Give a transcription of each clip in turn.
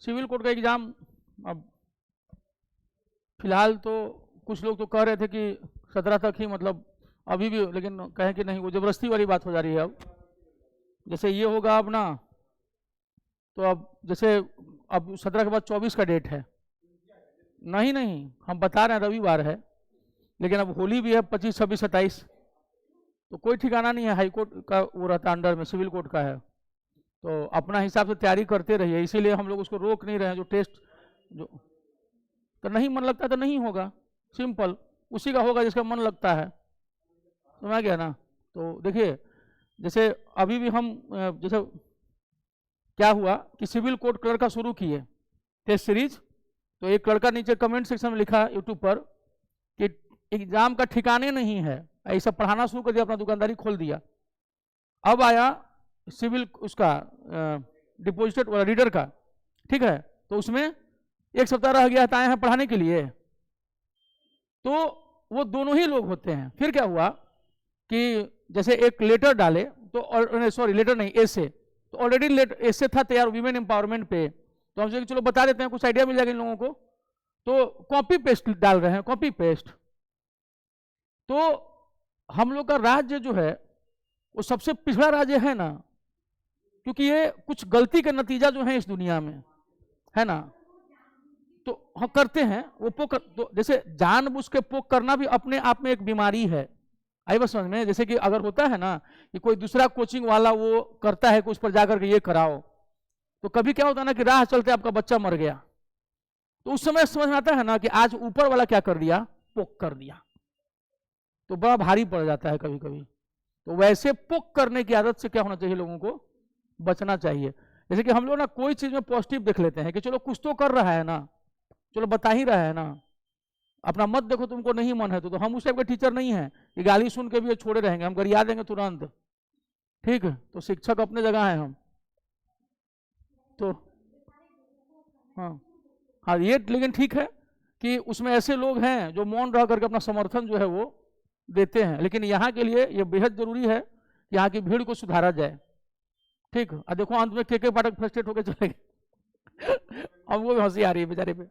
Civil code का exam अब फिलहाल तो कुछ लोग तो कह रहे थे कि 17 तक ही, मतलब अभी भी, लेकिन कहें कि नहीं, वो जबरदस्ती वाली बात हो जा रही है। अब जैसे ये होगा अब ना, तो अब जैसे अब 17 के बाद 24 का डेट है। नहीं नहीं, हम बता रहे हैं रविवार है, लेकिन अब होली भी है 25, 26, 27, तो कोई ठिकाना नहीं है। हाई कोर्ट का वो रहता है, अंडर में सिविल कोर्ट का है, तो अपना हिसाब से तैयारी करते रहिए। इसीलिए हम लोग उसको रोक नहीं रहे हैं। जो टेस्ट जो तो नहीं मन लगता तो नहीं होगा, सिंपल, उसी का होगा जिसका मन लगता है, समझ गया ना। तो देखिए, जैसे अभी भी हम जैसे क्या हुआ कि सिविल कोड क्लर्क का शुरू किए टेस्ट सीरीज, तो एक लड़का नीचे कमेंट सेक्शन में लिखा यूट्यूब पर कि एग्जाम का ठिकाने नहीं है, ऐसा पढ़ाना शुरू कर दिया, अपना दुकानदारी खोल दिया। अब आया सिविल उसका डिपॉजिटेड वाला रीडर का, ठीक है, तो उसमें 1 सप्ताह रह गया है, आए हैं पढ़ाने के लिए, तो वो दोनों ही लोग होते हैं। फिर क्या हुआ कि जैसे एक लेटर डाले, तो सॉरी लेटर नहीं, एसे, तो ऑलरेडी एसे था तैयार वीमेन एम्पावरमेंट पे, तो हम सोचे चलो बता देते हैं, कुछ आइडिया मिल जाएगा इन लोगों को, तो कॉपी पेस्ट डाल रहे हैं, कॉपी पेस्ट। तो हम लोग का राज्य जो है वो सबसे पिछड़ा राज्य है ना, क्योंकि ये कुछ गलती का नतीजा जो है इस दुनिया में, है ना, तो हम करते हैं वो पोक, तो जैसे जानबूझ के पोक करना भी अपने आप में एक बीमारी है। आई बस समझ में। जैसे कि अगर होता है ना कि कोई दूसरा कोचिंग वाला वो करता है कि उस पर जाकर के ये कराओ, तो कभी क्या होता है ना कि राह चलते आपका बच्चा मर गया, तो उस समय समझ में आता है ना कि आज ऊपर वाला क्या कर दिया, पोक कर दिया, तो बड़ा भारी पड़ जाता है कभी कभी। तो वैसे पोक करने की आदत से क्या होना चाहिए, लोगों को बचना चाहिए। जैसे कि हम लोग ना कोई चीज में पॉजिटिव देख लेते हैं कि चलो कुछ तो कर रहा है ना, चलो बता ही रहा है ना, अपना मत देखो तुमको नहीं मन है तो हम उस टाइप के टीचर नहीं है कि गाली सुन के भी छोड़े रहेंगे, हम गरिया देंगे तुरंत, ठीक है। तो शिक्षक अपने जगह है हम तो, हाँ हाँ, ये लेकिन ठीक है कि उसमें ऐसे लोग हैं जो मौन रह करके अपना समर्थन जो है वो देते हैं, लेकिन यहाँ के लिए ये बेहद जरूरी है कि यहाँ की भीड़ को सुधारा जाए, ठीक। और देखो अंत में के पाठक फ्रस्ट्रेट होकर चले गए हमको भी हंसी आ रही है बेचारे पे।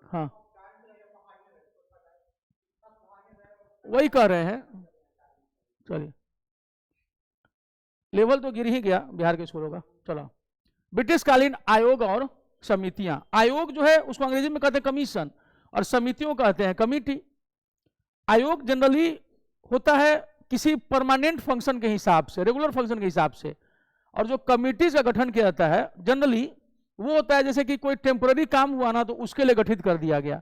हाँ, वही कह रहे हैं, चलिए लेवल तो गिर ही गया बिहार के स्कूलों का। चलो, ब्रिटिशकालीन आयोग और समितियां। आयोग जो है उसको अंग्रेजी में कहते हैं कमीशन, और समितियों कहते हैं कमिटी। आयोग जनरली होता है किसी परमानेंट फंक्शन के हिसाब से, रेगुलर फंक्शन के हिसाब से, और जो कमिटीज का गठन किया जाता है जनरली वो होता है जैसे कि कोई टेम्पररी काम हुआ ना तो उसके लिए गठित कर दिया गया,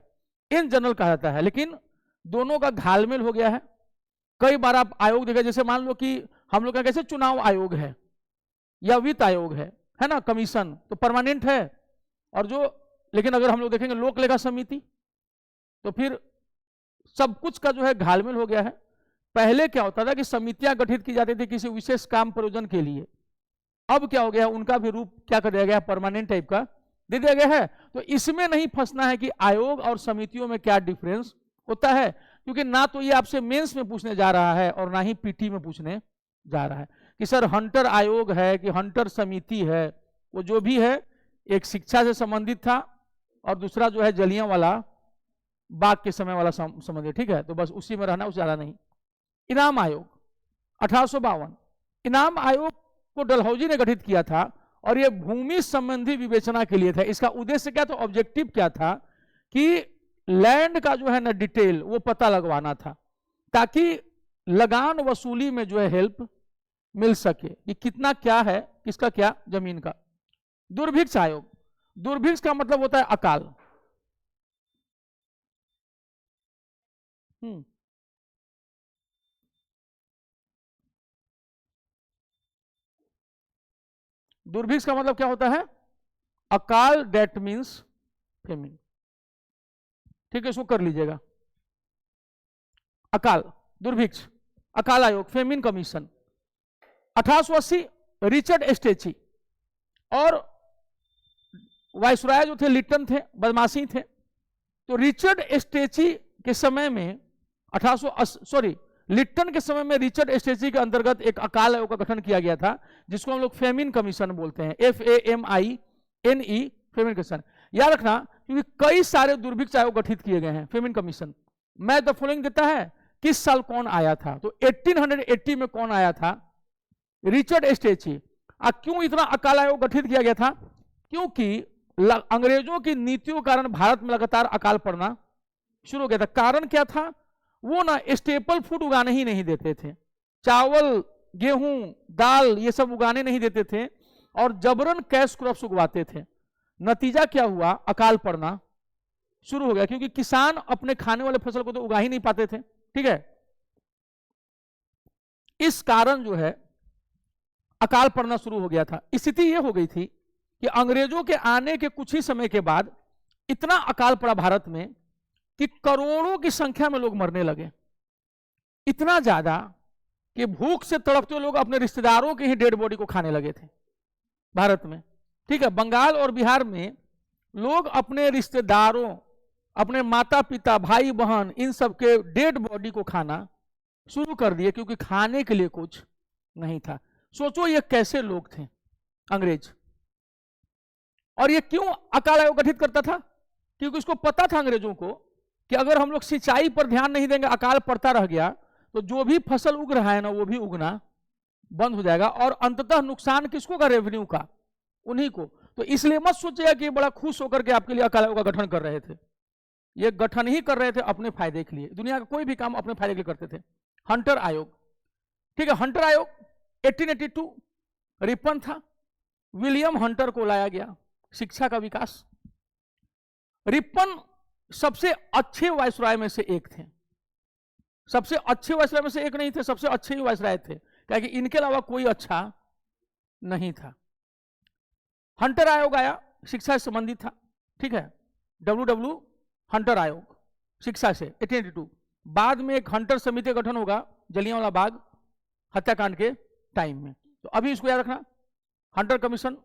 इन जनरल कहा जाता है। लेकिन दोनों का घालमेल हो गया है। कई बार आप आयोग देखें, जैसे मान लो कि हम लोग का कैसे चुनाव आयोग है या वित्त आयोग है ना, कमीशन तो परमानेंट है, और जो, लेकिन अगर हम लोग देखेंगे लोक लेखा समिति तो फिर सब कुछ का जो है घालमेल हो गया है। पहले क्या होता था कि समितियां गठित की जाती थी किसी विशेष काम प्रयोजन के लिए, अब क्या हो गया, उनका भी रूप क्या कर दिया गया, परमानेंट टाइप का दे दिया गया है। तो इसमें नहीं फंसना है कि आयोग और समितियों में क्या डिफरेंस होता है, क्योंकि ना तो ये आपसे मेंस में पूछने जा रहा है और ना ही पीटी में पूछने जा रहा है कि सर हंटर आयोग है कि हंटर समिति है। वो जो भी है, एक शिक्षा से संबंधित था और दूसरा जो है जलियांवाला बाग के समय वाला संबंधित, ठीक है। तो बस उसी में रहना, उस ज्यादा नहीं। इनाम आयोग 1852, इनाम आयोग को डलहौजी ने गठित किया था और यह भूमि संबंधी विवेचना के लिए था। इसका उद्देश्य क्या था, ऑब्जेक्टिव क्या था कि लैंड का जो है ना डिटेल वो पता लगवाना था, ताकि लगान वसूली में जो है हेल्प मिल सके कि कितना क्या है, किसका क्या जमीन का। दुर्भिक्ष आयोग, दुर्भिक्ष का मतलब होता है अकाल। दुर्भिक्ष का मतलब क्या होता है, अकाल, डेट मीन्स फेमिन, ठीक है, इसको कर लीजिएगा। अकाल, दुर्भिक्ष, अकाल आयोग, फेमिन कमीशन। 1880 रिचर्ड एस्टेची और वायसराय जो थे लिटन थे, बदमाशी थे। तो रिचर्ड एस्टेची के समय में 1880 लिटन के समय में रिचर्ड एस्टेची के अंतर्गत एक अकाल आयोग का गठन किया गया था, जिसको हम लोग फेमिन कमीशन बोलते हैं, FAMIN NE फेमिन कमीशन। याद रखना, क्योंकि कई सारे दुर्भिक्ष आयोग गठित किए गए हैं। फेमिन कमीशन मैं द फॉलोइंग देता है, किस साल कौन आया था, तो 1880 में कौन आया था, रिचर्ड स्टेची। क्यों इतना अकाल आयोग गठित किया गया था, क्योंकि अंग्रेजों की नीतियों के कारण भारत में लगातार अकाल पड़ना शुरू हो गया था। कारण क्या था, वो ना स्टेपल फूड उगाने ही नहीं देते थे, चावल गेहूं दाल ये सब उगाने नहीं देते थे, और जबरन कैश क्रॉप्स उगवाते थे। नतीजा क्या हुआ, अकाल पड़ना शुरू हो गया, क्योंकि किसान अपने खाने वाले फसल को तो उगा ही नहीं पाते थे। ठीक है, इस कारण जो है अकाल पड़ना शुरू हो गया था। स्थिति यह हो गई थी कि अंग्रेजों के आने के कुछ ही समय के बाद इतना अकाल पड़ा भारत में कि करोड़ों की संख्या में लोग मरने लगे। इतना ज्यादा कि भूख से तड़पते लोग अपने रिश्तेदारों के ही डेड बॉडी को खाने लगे थे भारत में। ठीक है, बंगाल और बिहार में लोग अपने रिश्तेदारों, अपने माता पिता भाई बहन इन सब के डेड बॉडी को खाना शुरू कर दिए, क्योंकि खाने के लिए कुछ नहीं था। सोचो ये कैसे लोग थे अंग्रेज। और ये क्यों अकाल आयोग गठित करता था, क्योंकि इसको पता था अंग्रेजों को कि अगर हम लोग सिंचाई पर ध्यान नहीं देंगे, अकाल पड़ता रह गया, तो जो भी फसल उग रहा है ना वो भी उगना बंद हो जाएगा, और अंततः नुकसान किसको का, रेवेन्यू का, उन्हीं को। तो इसलिए मत सोचिएगा कि बड़ा खुश होकर के आपके लिए अकाल आयोग का गठन कर रहे थे। ये गठन ही कर रहे थे अपने फायदे के लिए। दुनिया का कोई भी काम अपने फायदे के लिए करते थे। हंटर आयोग, ठीक है, हंटर आयोग 1882 रिपन था, विलियम हंटर को लाया गया, शिक्षा का विकास। रिपन सबसे अच्छे वायसराय में से एक थे, सबसे अच्छे वायसराय में से एक नहीं थे, सबसे अच्छे ही वायसराय थे, क्योंकि इनके अलावा कोई अच्छा नहीं था। हंटर आयोग आया, शिक्षा से संबंधित था। ठीक है, WW हंटर आयोग शिक्षा से 1882। बाद में एक हंटर समिति का गठन होगा जलियांवाला बाग हत्याकांड के टाइम में, तो अभी इसको याद रखना, हंटर कमीशन।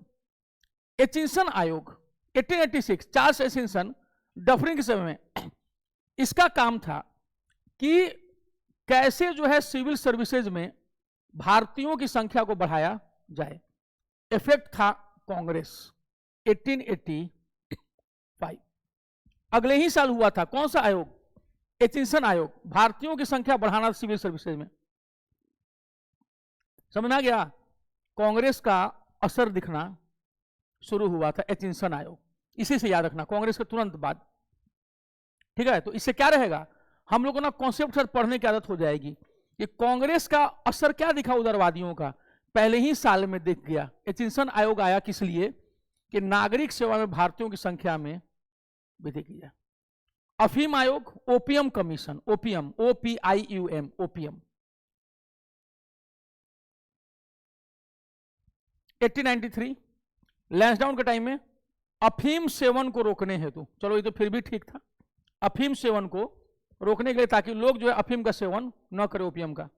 एचिंसन आयोग 1886, चार्ल्स एचिंसन डफरिंग के समय में, इसका काम था कि कैसे जो है सिविल सर्विसेज में भारतीयों की संख्या को बढ़ाया जाए। इफेक्ट था कांग्रेस 1885। अगले ही साल हुआ था कौन सा आयोग, एचिंसन आयोग, भारतीयों की संख्या बढ़ाना सिविल सर्विसेज में। समझ में आ गया, कांग्रेस का असर दिखना शुरू हुआ था एचिंसन आयोग। इसी से याद रखना, कांग्रेस के तुरंत बाद। ठीक है, तो इससे क्या रहेगा, हम लोगों को ना कॉन्सेप्ट पढ़ने की आदत हो जाएगी कि कांग्रेस का असर क्या दिखा उदारवादियों का, पहले ही साल में दिख गया। एचिंसन आयोग आया किस लिए, कि नागरिक सेवा में भारतीयों की संख्या में वृद्धि की जाए। अफीम आयोग, opium commission, opium OPIUM, opium 1893 Lansdowne के टाइम में अफीम सेवन को रोकने हेतु, चलो ये तो फिर भी ठीक था, अफीम सेवन को रोकने के लिए, ताकि लोग जो है अफीम का सेवन न करें, ओपियम का।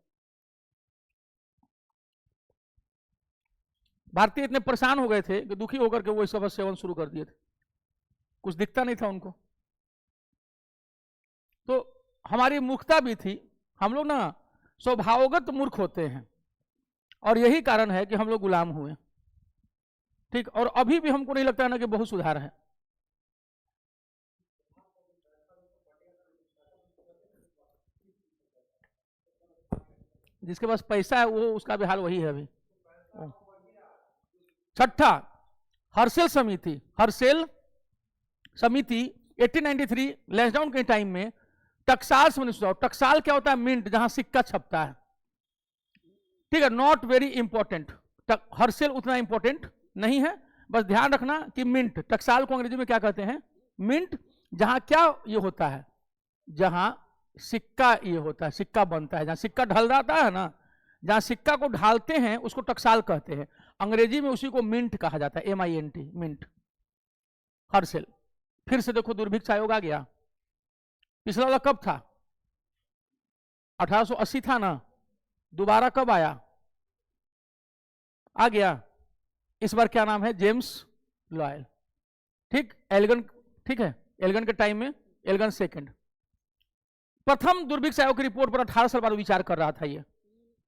भारतीय इतने परेशान हो गए थे कि दुखी होकर के वो इस सब सेवन शुरू कर दिए थे, कुछ दिखता नहीं था उनको। तो हमारी मूर्खता भी थी, हम लोग ना स्वभावगत मूर्ख होते हैं, और यही कारण है कि हम लोग गुलाम हुए। ठीक, और अभी भी हमको नहीं लगता है ना कि बहुत सुधार है। जिसके पास पैसा है वो, उसका भी हाल वही है अभी। छठा, हर्सेल समिति, हर्सेल समिति 1893 लैंसडाउन के टाइम में टकसाल से सुझाव। टकसाल क्या होता है, मिंट, जहां सिक्का छपता है। ठीक है, नॉट वेरी इंपॉर्टेंट, हर्सेल उतना इंपॉर्टेंट नहीं है, बस ध्यान रखना कि मिंट, टकसाल को अंग्रेजी में क्या कहते हैं, मिंट, जहां क्या ये होता है, जहां सिक्का ये होता है, सिक्का बनता है, जहां सिक्का ढल जाता है ना, जहां सिक्का को ढालते हैं उसको टकसाल कहते हैं। अंग्रेजी में उसी को मिंट कहा जाता है, MINT, मिंट, हर्सेल। फिर से देखो दुर्भिक्ष आयोग आ गया। पिछला वाला कब था, 1880 था ना, दोबारा कब आया, आ गया। इस बार क्या नाम है, जेम्स लॉयल। ठीक, एल्गन, ठीक है, एल्गन के टाइम में एल्गन सेकंड। प्रथम दुर्भिक्ष आयोग की रिपोर्ट पर 18 साल बाद विचार कर रहा था ये।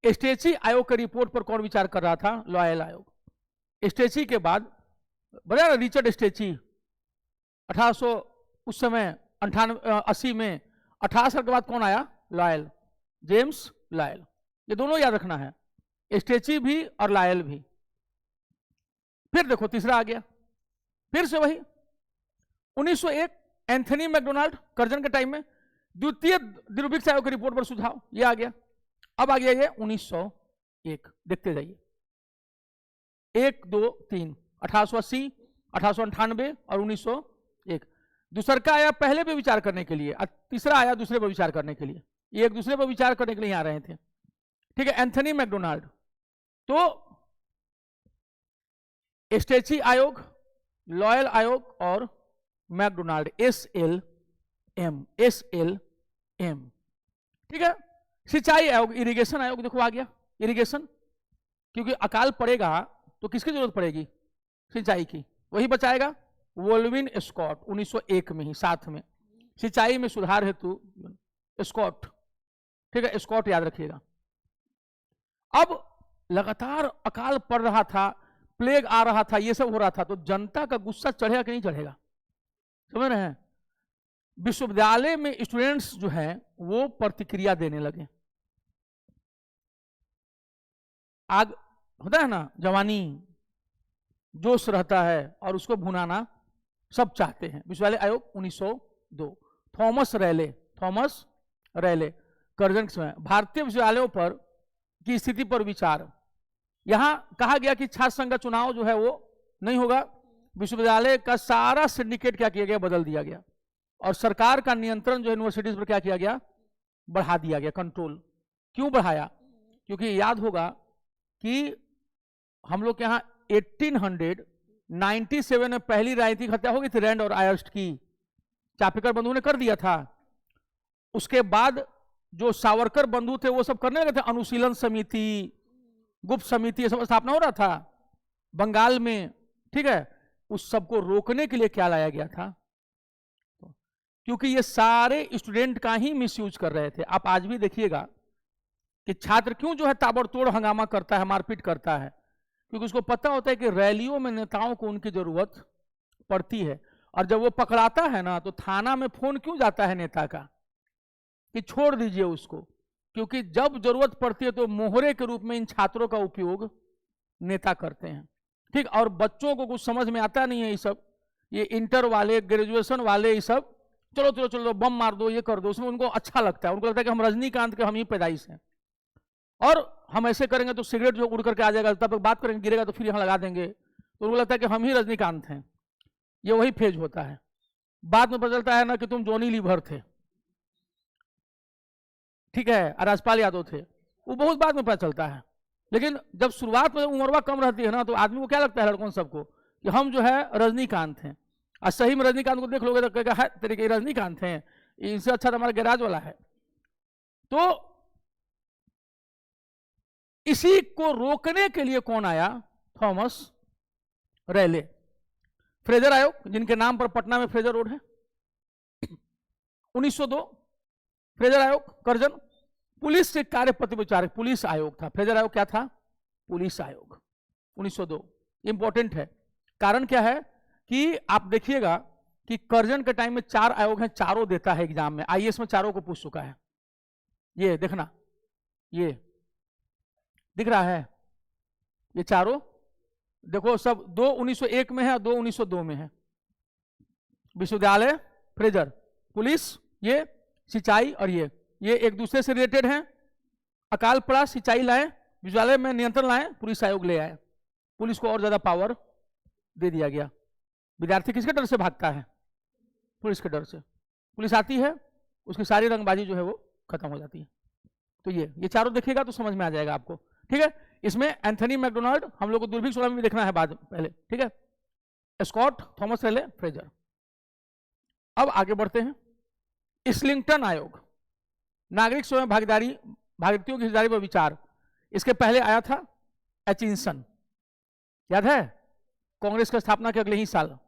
स्टेची आयोग की रिपोर्ट पर कौन विचार कर रहा था, लॉयल आयोग। स्टेची के बाद बढ़िया रिचर्ड स्टेची 1800 उस समय 80 में 18 साल के बाद कौन आया? Loyal, James loyal. ये दोनों याद रखना है, स्टेची भी और लॉयल भी। फिर देखो तीसरा आ गया, फिर से वही 1901 एंथनी मैकडोनाल्ड कर्जन के टाइम में द्वितीय दुर्भिक्ष आयोग की रिपोर्ट पर सुझाव, ये आ गया। अब आ गया ये 1901, देखते जाइए 1 2 3 1880 1898 और 1901। दूसरा का आया पहले पे विचार करने के लिए, तीसरा आया दूसरे पर विचार करने के लिए। ये एक दूसरे पर विचार करने के लिए आ रहे थे, ठीक है। एंथनी मैकडोनाल्ड, तो स्टेची आयोग, लॉयल आयोग और मैकडोनाल्ड, SLM, ठीक है। सिंचाई आयोग, इरिगेशन आयोग देखो आ गया, इरिगेशन, क्योंकि अकाल पड़ेगा तो किसकी जरूरत पड़ेगी? सिंचाई की, वही बचाएगा वोल्विन स्कॉट 1901 में ही, साथ में सिंचाई में सुधार हेतु स्कॉट, ठीक है, स्कॉट याद रखिएगा। अब लगातार अकाल पड़ रहा था, प्लेग आ रहा था, ये सब हो रहा था, तो जनता का गुस्सा चढ़ेगा कि नहीं चढ़ेगा? समझ रहे हैं? विश्वविद्यालय में स्टूडेंट्स जो हैं वो प्रतिक्रिया देने लगे। आग होता है ना, जवानी जोश रहता है और उसको भुनाना सब चाहते हैं। विश्वविद्यालय आयोग 1902, थॉमस रैले कर्जन के समय भारतीय विश्वविद्यालयों पर की स्थिति पर विचार। यहां कहा गया कि छात्र संघ का चुनाव जो है वो नहीं होगा, विश्वविद्यालय का सारा सिंडिकेट क्या किया गया? बदल दिया गया, और सरकार का नियंत्रण जो यूनिवर्सिटीज पर क्या किया गया? बढ़ा दिया गया, कंट्रोल। क्यों बढ़ाया? क्योंकि याद होगा कि हम लोग के यहाँ 1897 में पहली राजनीतिक हत्या हो गई थी, रैंड और आयर्स्ट की, चापेकर बंधु ने कर दिया था। उसके बाद जो सावरकर बंधु थे वो सब करने लगे थे, अनुशीलन समिति, गुप्त समिति, ये सब स्थापना हो रहा था बंगाल में, ठीक है। उस सबको रोकने के लिए क्या लाया गया था? क्योंकि ये सारे स्टूडेंट का ही मिसयूज कर रहे थे। आप आज भी देखिएगा कि छात्र क्यों जो है ताबड़तोड़ हंगामा करता है, मारपीट करता है, क्योंकि उसको पता होता है कि रैलियों में नेताओं को उनकी जरूरत पड़ती है। और जब वो पकड़ाता है ना, तो थाना में फोन क्यों जाता है नेता का कि छोड़ दीजिए उसको, क्योंकि जब जरूरत पड़ती है तो मोहरे के रूप में इन छात्रों का उपयोग नेता करते हैं, ठीक। और बच्चों को कुछ समझ में आता नहीं है, ये सब, ये इंटर वाले, ग्रेजुएशन वाले, ये सब चलो चलो चलो बम मार दो, ये कर दो, उसमें उनको अच्छा लगता है। उनको लगता है कि हम रजनीकांत के हम ही पैदाइश हैं, और हम ऐसे करेंगे तो सिगरेट जो उड़ करके आ जाएगा, तब तक बात करेंगे, गिरेगा तो फिर यहाँ लगा देंगे, तो उनको लगता है कि हम ही रजनीकांत हैं। ये वही फेज होता है। बाद में पता चलता है ना कि तुम जॉनी लीवर थे, ठीक है, राजपाल यादव थे, वो बहुत बाद में पता चलता है। लेकिन जब शुरुआत में उम्रवा कम रहती है ना, तो आदमी को क्या लगता है, लड़कों सबको, कि हम जो है रजनीकांत हैं। और सही में रजनीकांत को देख लोगे तो कहेगा है तेरे के रजनीकांत हैं, इनसे अच्छा तो हमारा गैराज वाला है। तो इसी को रोकने के लिए कौन आया? Thomas Raleigh. फ्रेजर आयोग, जिनके नाम पर पटना में फ्रेजर रोड है, 1902 फ्रेजर आयोग कर्जन। पुलिस से कार्य प्रतिविचारक पुलिस आयोग था। फ्रेजर आयोग क्या था? पुलिस आयोग, 1902। इंपॉर्टेंट है। कारण क्या है कि आप देखिएगा कि कर्जन के टाइम में 4 आयोग हैं, चारों देता है एग्जाम में, आईएएस में चारों को पूछ चुका है। ये देखना, ये दिख रहा है, ये चारों देखो, सब 2 1901 में है और 2 1902 में है। विश्वविद्यालय, फ्रेजर, पुलिस, ये सिंचाई, और ये एक दूसरे से रिलेटेड हैं। अकाल पड़ा, सिंचाई लाए, विश्वविद्यालय में नियंत्रण लाए, पुलिस आयोग ले आए। पुलिस को और ज्यादा पावर दे दिया गया। विद्यार्थी किसके डर से भागता है? पुलिस के डर से। पुलिस आती है, उसकी सारी रंगबाजी जो है वो खत्म हो जाती है। तो ये चारों देखिएगा तो समझ में आ जाएगा आपको, ठीक है। इसमें एंथनी मैकडोनाल्ड, हम लोग को दुर्भिक्ष में भी देखना है बाद पहले, ठीक है, स्कॉट, थॉमस रैले, फ्रेजर। अब आगे बढ़ते हैं। इस्लिंगटन आयोग, नागरिक स्वयं भागीदारी, भागीदारियों की हिस्सेदारी पर विचार। इसके पहले आया था एचिंसन, याद है, कांग्रेस की स्थापना के अगले ही साल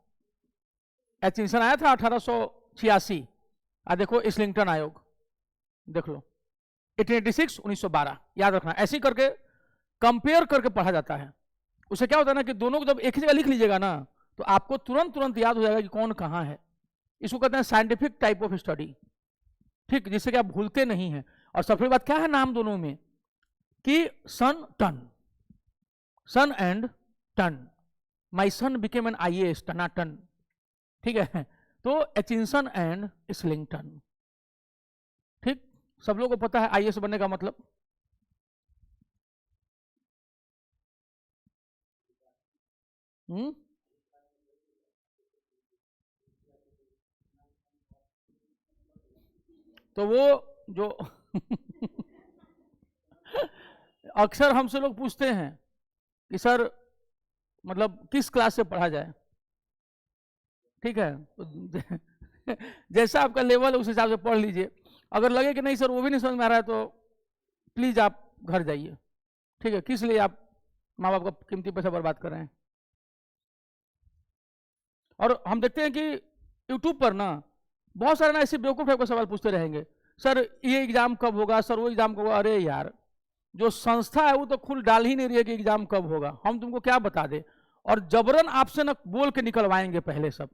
एचिंसन आया था 1886। देखो इस्लिंगटन आयोग देख लो, 1886 1912, याद रखना। ऐसे करके कंपेयर करके पढ़ा जाता है। उससे क्या होता है ना कि दोनों को जब एक ही जगह लिख लीजिएगा ना, तो आपको तुरंत तुरंत याद हो जाएगा कि कौन कहाँ है। इसको कहते हैं साइंटिफिक टाइप ऑफ स्टडी, ठीक, जिससे कि आप भूलते नहीं हैं। और सबसे बात क्या है नाम दोनों में कि son ton, son and ton, my son became an IAS, टनाटन, ठीक है। तो एचिंसन एंड स्लिंगटन, ठीक, सब लोगों को पता है IAS बनने का मतलब। तो वो जो अक्सर हमसे लोग पूछते हैं कि सर मतलब किस क्लास से पढ़ा जाए, ठीक है, तो जैसा आपका लेवल है उस हिसाब से पढ़ लीजिए। अगर लगे कि नहीं सर वो भी नहीं समझ में आ रहा है तो प्लीज आप घर जाइए, ठीक है। किस लिए आप माँ बाप का कीमती पैसा बर्बाद कर रहे हैं। और हम देखते हैं कि यूट्यूब पर ना बहुत सारे ना ऐसे बेवकूफ टाइप का सवाल पूछते रहेंगे, सर ये एग्जाम कब होगा, सर वो एग्जाम कब होगा। अरे यार, जो संस्था है वो तो खुद डाल ही नहीं रही है कि एग्जाम कब होगा, हम तुमको क्या बता दे। और जबरन आपसे ना बोल के निकलवाएंगे पहले सब,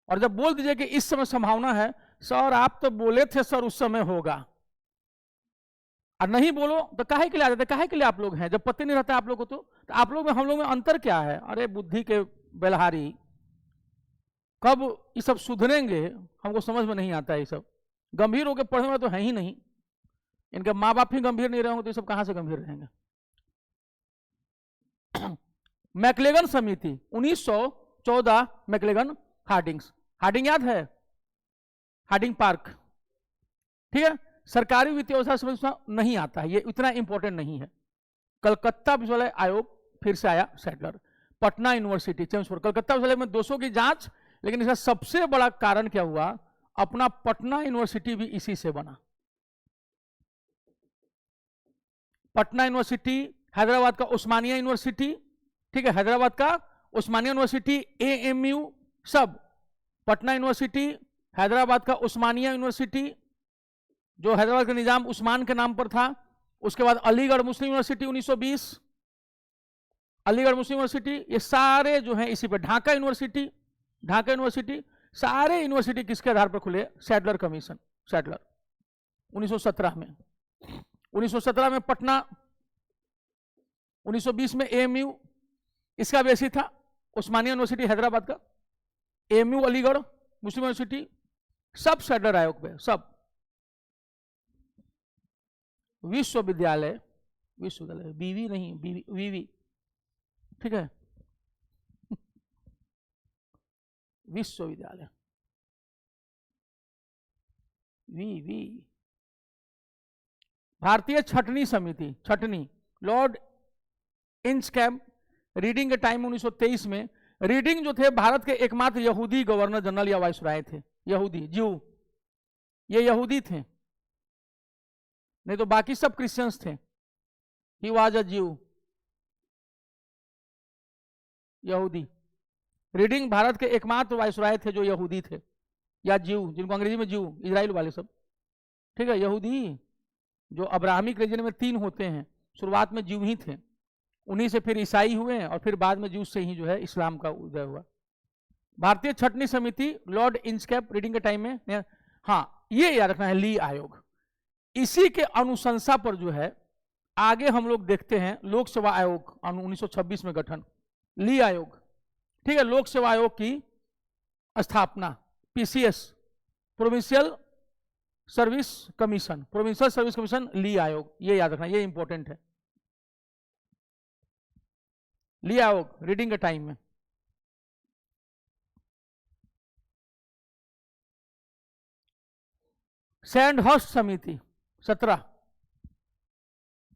और जब बोल दीजिए कि इस समय संभावना है, सर आप तो बोले थे सर उस समय होगा, और नहीं बोलो तो काहे के लिए आ जाते, काहे के लिए आप लोग हैं जब पता नहीं रहता आप लोग को। तो आप लोग में हम लोग में अंतर क्या है। अरे बुद्धि के बेलहारी, कब ये सब सुधरेंगे हमको समझ में नहीं आता है। ये सब गंभीर होकर पढ़ने में तो है ही नहीं, इनके माँ बाप ही गंभीर नहीं रहेंगे तो ये सब कहां से गंभीर रहेंगे। मैक्लेगन समिति 1914, मैक्लेगन हार्डिंग्स, हार्डिंग याद है, हार्डिंग पार्क, ठीक है। सरकारी वित्तीय व्यवस्था समझ नहीं आता है, ये इतना इंपॉर्टेंट नहीं है। कलकत्ता विश्वविद्यालय आयोग, फिर से आया Sadler. Patna university, Chelmsford, Calcutta विश्वविद्यालय में 200 की जांच, लेकिन इसका सबसे बड़ा कारण क्या हुआ, अपना पटना यूनिवर्सिटी भी इसी से बना। पटना यूनिवर्सिटी, हैदराबाद का उस्मानिया यूनिवर्सिटी, ठीक है, हैदराबाद का उस्मानिया यूनिवर्सिटी, AMU, सब पटना यूनिवर्सिटी, हैदराबाद का उस्मानिया यूनिवर्सिटी जो हैदराबाद का निजाम उस्मान के नाम पर था, उसके बाद अलीगढ़ मुस्लिम यूनिवर्सिटी 1920, अलीगढ़ मुस्लिम यूनिवर्सिटी, ये सारे जो हैं इसी पर। ढाका यूनिवर्सिटी, ढाका यूनिवर्सिटी, सारे यूनिवर्सिटी किसके आधार पर खुले, सैडलर कमीशन, सैडलर 1917 में। 1917 में पटना, 1920 में AMU, इसका बेसी था उस्मानिया यूनिवर्सिटी हैदराबाद का, AMU अलीगढ़ मुस्लिम यूनिवर्सिटी, सब सैडलर आयोग पे, सब। विश्वविद्यालय, विश्वविद्यालय बीवी नहीं, वीवी, ठीक है, विश्वविद्यालय वी। भारतीय छटनी समिति, छटनी, लॉर्ड इंचकैम्प, रीडिंग के टाइम 1923 में। रीडिंग जो थे भारत के एकमात्र यहूदी गवर्नर जनरल या वाइसराय थे, यहूदी, ज्यू, ये यहूदी थे, नहीं तो बाकी सब क्रिश्चियंस थे। ही वाज अ ज्यू, यहूदी। रीडिंग भारत के एकमात्र वाइसराय थे जो यहूदी थे, या ज्यू, जिनको अंग्रेजी में ज्यू, इजराइल वाले सब, ठीक है। यहूदी जो अब्राहमिक रिलीजन में 3 होते हैं, शुरुआत में ज्यू ही थे, उन्हीं से फिर ईसाई हुए और फिर बाद में ज्यू से ही जो है इस्लाम का उदय हुआ। भारतीय छटनी समिति, लॉर्ड इंचकैम्प, रीडिंग के टाइम में। हाँ, ये याद रखना है, ली आयोग। इसी के अनुशंसा पर जो है आगे हम लोग देखते हैं लोक सेवा आयोग 1926 में गठन, ली आयोग, ठीक है। लोक सेवा आयोग की स्थापना, PCS, provincial service commission, provincial service commission, ली आयोग, ये याद रखना, ये इंपॉर्टेंट है। ली आयोग रीडिंग के टाइम में। सैंडहर्स्ट समिति 17,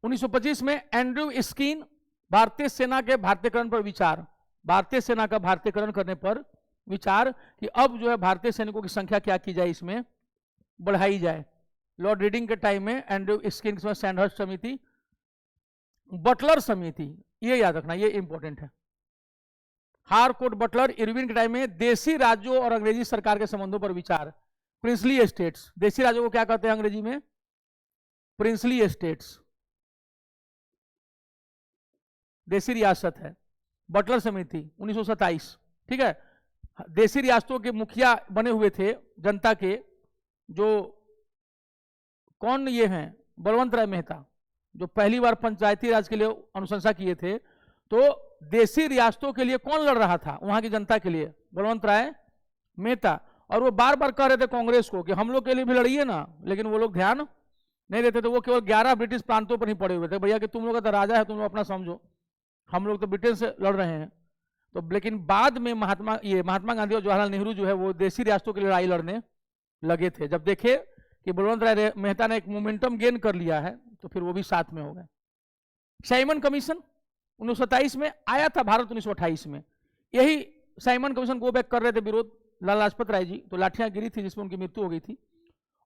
1925 में। एंड्रयू स्कीन, भारतीय सेना के भारतीयकरण पर विचार, भारतीय सेना का भारतीयकरण करने पर विचार कि अब जो है भारतीय सैनिकों की संख्या क्या की जाए, इसमें बढ़ाई जाए। लॉर्ड रीडिंग के टाइम में एंड्रयू स्कीन, सैंडहर्स्ट समिति। बटलर समिति, ये याद रखना, ये इंपॉर्टेंट है। हारकोर्ट बटलर, इरविन के टाइम में देशी राज्यों और अंग्रेजी सरकार के संबंधों पर विचार, प्रिंसली एस्टेट्स। देशी राज्यों को क्या कहते हैं अंग्रेजी में, प्रिंसली एस्टेट्स, देशी रियासत है। बटलर समिति 1927, ठीक है। देशी रियासतों के मुखिया बने हुए थे जनता के, जो कौन ये हैं, बलवंत राय मेहता, जो पहली बार पंचायती राज के लिए अनुशंसा किए थे। तो देशी रियासतों के लिए कौन लड़ रहा था वहां की जनता के लिए? बलवंत राय मेहता। और वो बार बार कह रहे थे कांग्रेस को कि हम लोग के लिए भी लड़िए ना, लेकिन वो लोग ध्यान नहीं देते थे। वो केवल 11 ब्रिटिश प्रांतों पर ही पड़े हुए थे, भैया कि तुम लोग का तो राजा है, तुम लोग अपना समझो, हम लोग तो ब्रिटेन से लड़ रहे हैं। तो लेकिन बाद में महात्मा गांधी और जवाहरलाल नेहरू जो है वो देशी रियासतों की लड़ाई लड़ने लगे थे। जब देखे कि बलवंत राय मेहता ने एक मोमेंटम गेन कर लिया है, तो फिर वो भी साथ में हो गए। साइमन कमीशन 1927 में आया था भारत, 1928 में यही साइमन कमीशन गो बैक कर रहे थे विरोध, लाला लाजपत राय जी, तो लाठियां गिरी थी जिसमें उनकी मृत्यु हो गई थी।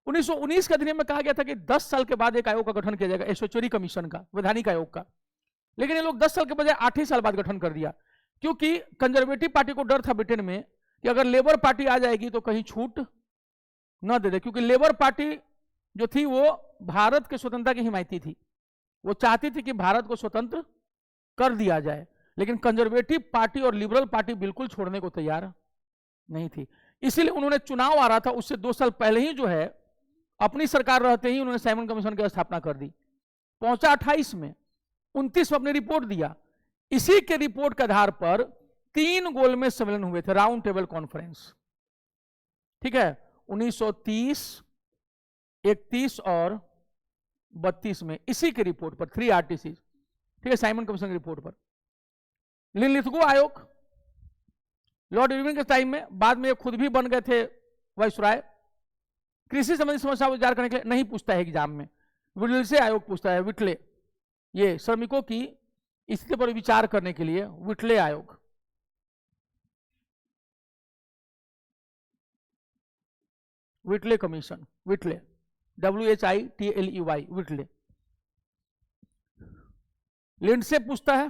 1919 के अधिनियम में कहा गया था कि 10 साल के बाद एक आयोग का गठन किया जाएगा, एसोचरी कमीशन का, वैधानिक आयोग का। लेकिन ये लोग 10 साल के बजाय 8 ही साल बाद गठन कर दिया, क्योंकि कंजर्वेटिव पार्टी को डर था ब्रिटेन में कि अगर लेबर पार्टी आ जाएगी तो कहीं छूट न दे दे, क्योंकि लेबर पार्टी जो थी वो भारत के स्वतंत्रता की हिमायती थी, वो चाहती थी कि भारत को स्वतंत्र कर दिया जाए। लेकिन कंजर्वेटिव पार्टी और लिबरल पार्टी बिल्कुल छोड़ने को तैयार नहीं थी। इसीलिए उन्होंने चुनाव आ रहा था उससे 2 साल पहले ही जो है अपनी सरकार रहते ही उन्होंने साइमन कमीशन की स्थापना कर दी। पहुंचा 28 में, 29 में अपनी रिपोर्ट दिया। इसी के रिपोर्ट के आधार पर 3 गोलमेज सम्मेलन हुए थे, राउंड टेबल कॉन्फ्रेंस, ठीक है, 1930, 31 और 32 में, इसी के रिपोर्ट पर 3 RTC, ठीक है, साइमन कमीशन की रिपोर्ट पर। लिथगो आयोग लॉर्ड इरविन के टाइम में, बाद में खुद भी बन गए थे वाइसराय, कृषि संबंधी समस्या को विचार करने के लिए नहीं पूछता है एग्जाम में, विटले से आयोग पूछता है, विटले, ये श्रमिकों की स्थिति पर विचार करने के लिए विटले आयोग। विटले कमीशन, विटले, WHITLEY, विटले। लिंडसे पूछता है,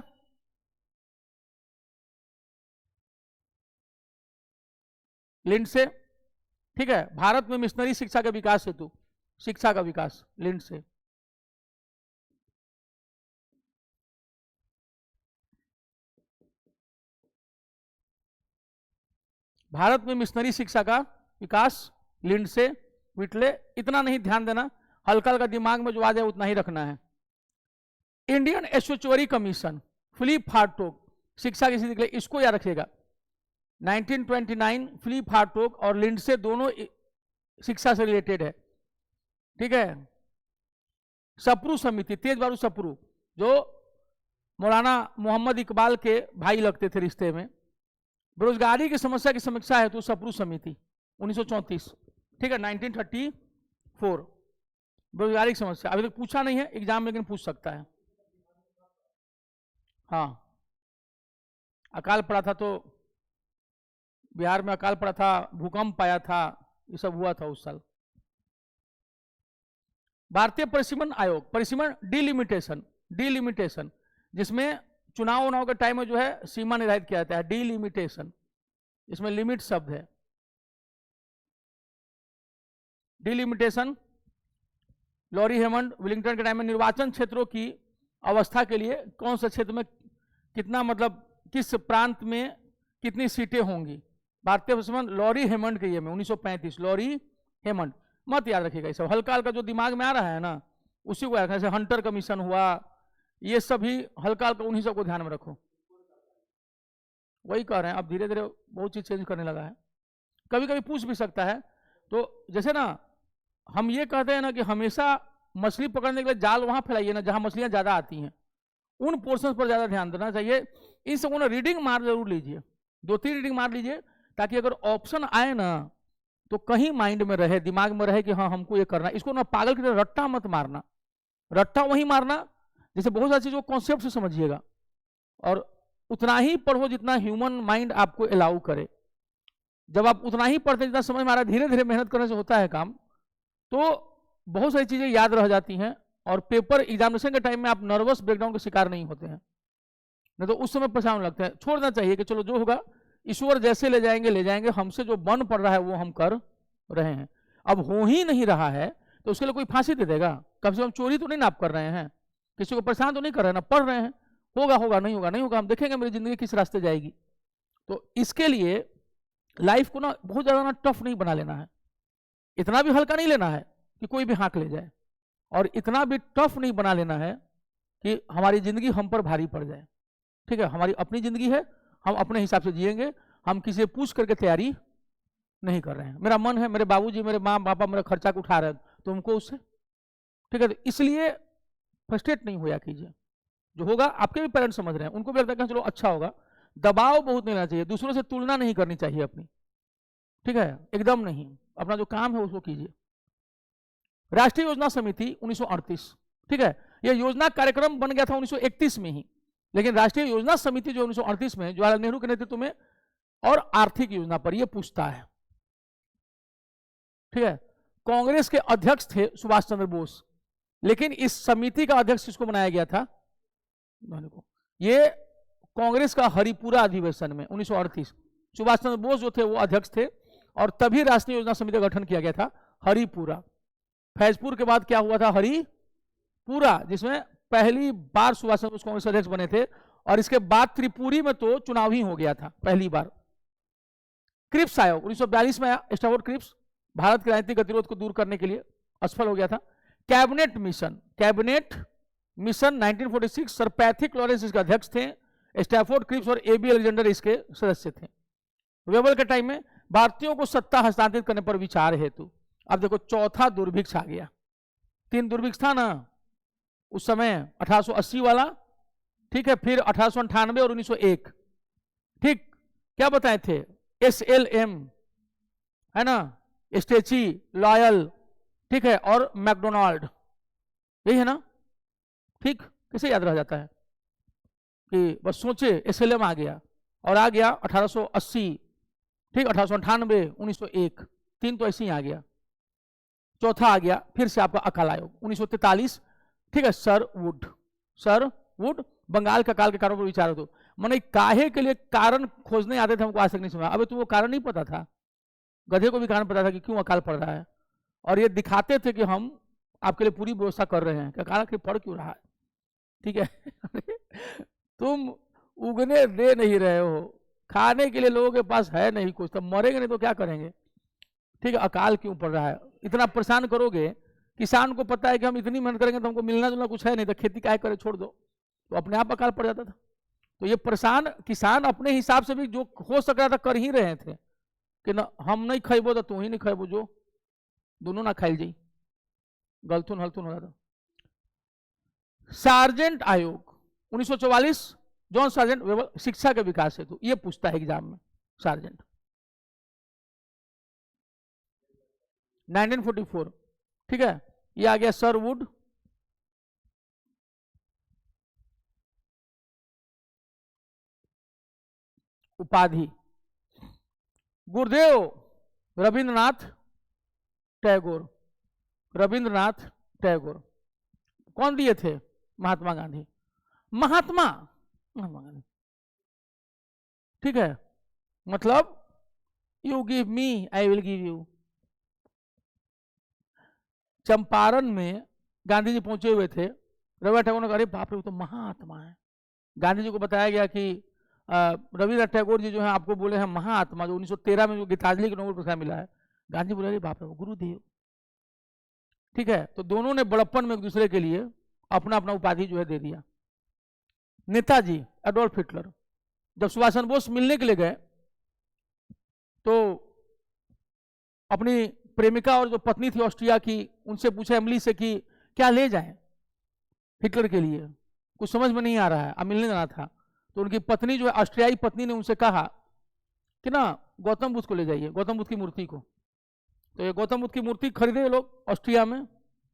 लिंडसे, ठीक है, भारत में मिशनरी शिक्षा के विकास हेतु, शिक्षा का विकास, लिंडसे। भारत में मिशनरी शिक्षा का विकास, लिंडसे, विटले। इतना नहीं ध्यान देना, हल्का हल्का दिमाग में जो आ जाए उतना ही रखना है। Indian Statutory Commission, Philip Hartog, शिक्षा की स्थिति के लिए, इसको याद रखिएगा। 1929 फिलिप हार्टोग और लिंडसे दोनों शिक्षा से रिलेटेड है, ठीक है। सप्रू समिति, तेज बहादुर सप्रू, जो मौलाना मोहम्मद इकबाल के भाई लगते थे रिश्ते में, बेरोजगारी की समस्या की समीक्षा है तो सप्रू समिति 1934, ठीक है, 1934, बेरोजगारी की समस्या। अभी तक पूछा नहीं है एग्जाम में, लेकिन पूछ सकता है। हाँ, अकाल पड़ा था, तो बिहार में अकाल पड़ा था, भूकंप आया था, ये सब हुआ था उस साल। भारतीय परिसीमन आयोग, परिसीमन डिलिमिटेशन, डिलिमिटेशन, जिसमें चुनाव के टाइम में जो है सीमा निर्धारित किया जाता है, डिलिमिटेशन, इसमें लिमिट शब्द है। डिलिमिटेशन, लॉरी हेमंड, विलिंगटन के टाइम में निर्वाचन क्षेत्रों की अवस्था के लिए कौन से क्षेत्र में कितना, मतलब किस प्रांत में कितनी सीटें होंगी। भारतीय परिसीमन लॉरी हेमंड के ये में 1935, लॉरी हेमंड, मत याद रखिएगा, ये सब हल्का हल्का जो दिमाग में आ रहा है ना उसी को याद रखना। जैसे हंटर कमीशन हुआ, ये सभी हल्का हल्का उन्हीं सबको ध्यान में रखो। वही कह रहे हैं, अब धीरे धीरे बहुत चीज चेंज करने लगा है, कभी कभी पूछ भी सकता है। तो जैसे ना हम ये कहते हैं ना कि हमेशा मछली पकड़ने के लिए जाल वहां फैलाइए ना जहां मछलियां ज्यादा आती हैं, उन पोर्शन पर ज्यादा ध्यान देना चाहिए। इन सबको ना रीडिंग मार जरूर लीजिए, 2-3 रीडिंग मार लीजिए, ताकि अगर ऑप्शन आए ना तो कहीं माइंड में रहे, दिमाग में रहे कि हाँ हमको ये करना। इसको ना पागल की तरह रट्टा मत मारना, रट्टा वही मारना जैसे बहुत सारी चीजों को कॉन्सेप्ट से समझिएगा, और उतना ही पढ़ो जितना ह्यूमन माइंड आपको अलाउ करे। जब आप उतना ही पढ़ते जितना समझ में आ रहा है, धीरे धीरे मेहनत करने से होता है काम, तो बहुत सारी चीजें याद रह जाती हैं, और पेपर एग्जामिनेशन के टाइम में आप नर्वस ब्रेकडाउन के शिकार नहीं होते हैं, नहीं तो उस समय परेशान लगता है। छोड़ना चाहिए कि चलो जो होगा ईश्वर जैसे ले जाएंगे, हमसे जो बन पड़ रहा है वो हम कर रहे हैं। अब हो ही नहीं रहा है तो उसके लिए कोई फांसी दे देगा? कम से कम चोरी तो नहीं ना आप कर रहे हैं, किसी को परेशान तो नहीं कर रहे हैं ना, पढ़ रहे हैं, होगा होगा नहीं होगा नहीं होगा, हम देखेंगे मेरी जिंदगी किस रास्ते जाएगी। तो इसके लिए लाइफ को ना बहुत ज्यादा ना टफ नहीं बना लेना है, इतना भी हल्का नहीं लेना है कि कोई भी हाँक ले जाए, और इतना भी टफ नहीं बना लेना है कि हमारी जिंदगी हम पर भारी पड़ जाए। ठीक है, हमारी अपनी जिंदगी है, हम अपने हिसाब से जिएंगे, हम किसी से पूछ करके तैयारी नहीं कर रहे हैं। मेरा मन है, मेरे बाबूजी मेरे माँ पापा मेरा खर्चा को उठा रहे हैं, तो उनको उससे, ठीक है, तो इसलिए फ्रस्ट्रेट नहीं होया कीजिए। जो होगा आपके भी पेरेंट्स समझ रहे हैं, उनको भी लगता है कि चलो अच्छा होगा। दबाव बहुत नहीं लेना चाहिए, दूसरों से तुलना नहीं करनी चाहिए अपनी, ठीक है, एकदम नहीं, अपना जो काम है उसको कीजिए। राष्ट्रीय योजना समिति 1938, ठीक है, यह योजना कार्यक्रम बन गया था 1931 में ही, लेकिन राष्ट्रीय योजना समिति जो 1938 में जवाहरलाल नेहरू के नेतृत्व में और आर्थिक योजना पर यह पूछता है। ठीक है, कांग्रेस के अध्यक्ष थे सुभाष चंद्र बोस, लेकिन इस समिति का अध्यक्ष किसको बनाया गया था? ये कांग्रेस का हरिपुरा अधिवेशन में 1938 सुभाष चंद्र बोस जो थे वो अध्यक्ष थे, और तभी राष्ट्रीय योजना समिति का गठन किया गया था हरिपुरा। फैजपुर के बाद क्या हुआ था? हरिपुरा, जिसमें पहली बार सुभाष चंद्र बोस कांग्रेस अध्यक्ष बने थे, और इसके बाद त्रिपुरी में तो चुनाव ही हो गया था पहली बार। क्रिप्स आयोग 1942 में आया, स्टैफोर्ड क्रिप्स, भारत के राजनीतिक गतिरोध को दूर करने के लिए असफल हो गया था। Cabinet mission 1946, sir Pethick Lawrence इसके अध्यक्ष थे, स्टैफोर्ड क्रिप्स और एबी अलेक्जेंडर इसके सदस्य थे। वेबल के टाइम में भारतीयों को सत्ता हस्तांतरित करने पर विचार हेतु, अब देखो चौथा दुर्भिक्ष आ गया। 3 दुर्भिक्ष था ना उस समय, 1880 वाला, ठीक है, फिर 1898 और 1901, ठीक, क्या बताए थे? SLM है ना, स्टेची, लॉयल, ठीक है, और मैकडोनाल्ड, यही है ना, ठीक, कैसे याद रह जाता है कि बस सोचे SLM आ गया, और आ गया 1880, ठीक, 1898, 1901, 3 तो ऐसे ही आ गया। चौथा आ गया फिर से आपका अकाल आयोग 1943, ठीक है, सर वुड बंगाल का काल के कारणों पर विचार हो, तो मैंने काहे के लिए कारण खोजने आते थे, हमको आज तक नहीं सुना। अबे तुमको कारण नहीं पता था? गधे को भी कारण पता था कि क्यों अकाल पड़ रहा है, और ये दिखाते थे कि हम आपके लिए पूरी व्यवस्था कर रहे हैं, कि अकाल आखिर पड़ क्यों रहा है, ठीक है। तुम उगने दे नहीं रहे हो, खाने के लिए लोगों के पास है नहीं कुछ, तो मरेंगे नहीं तो क्या करेंगे, ठीक है, अकाल क्यों पड़ रहा है, इतना परेशान करोगे। किसान को पता है कि हम इतनी मेहनत करेंगे तो हमको मिलना जुलना कुछ है नहीं, तो खेती काय करे, छोड़ दो, तो अपने आप अकाल पड़ जाता था। तो ये परेशान किसान अपने हिसाब से भी जो हो सक रहा था कर ही रहे थे, कि ना हम नहीं खेबो तो तू ही नहीं खेबो, जो दोनों ना खाइल जाई, गलतुन हलतुन हो जाता। सार्जेंट आयोग 1944, जॉन सार्जेंट वेबल, शिक्षा के विकास हेतु, ये पूछता है एग्जाम में सार्जेंट। 1944, ठीक है, ये आ गया सर वुड, उपाधि गुरुदेव रविंद्रनाथ टैगोर, कौन दिए थे? महात्मा गांधी, ठीक है, मतलब you give me I will give you. Champaran में गांधी जी पहुंचे हुए थे, रविन्द्रनाथ टैगोर ने कहा अरे बाप रे वो तो महात्मा है। गांधी जी को बताया गया कि रविन्द्रनाथ टैगोर जी जो है आपको बोले हैं महात्मा, जो 1913 में जो गीतांजलि को नोबेल पुरस्कार मिला है, गांधी जी बोले अरे बाप रे वो गुरुदेव, ठीक है। तो दोनों ने बड़प्पन में एक दूसरे के लिए अपना अपना उपाधि जो है दे दिया। नेताजी एडोल्फ हिटलर जब सुभाष चंद्र बोस मिलने के लिए गए, तो अपनी प्रेमिका और जो पत्नी थी ऑस्ट्रिया की, उनसे पूछा एमली से कि क्या ले जाएं हिटलर के लिए, कुछ समझ में नहीं आ रहा है, अब मिलने जाना था। तो उनकी पत्नी जो है ऑस्ट्रियाई पत्नी ने उनसे कहा कि ना गौतम बुद्ध को ले जाइए, गौतम बुद्ध की मूर्ति को। तो ये गौतम बुद्ध की मूर्ति खरीदे लोग ऑस्ट्रिया में,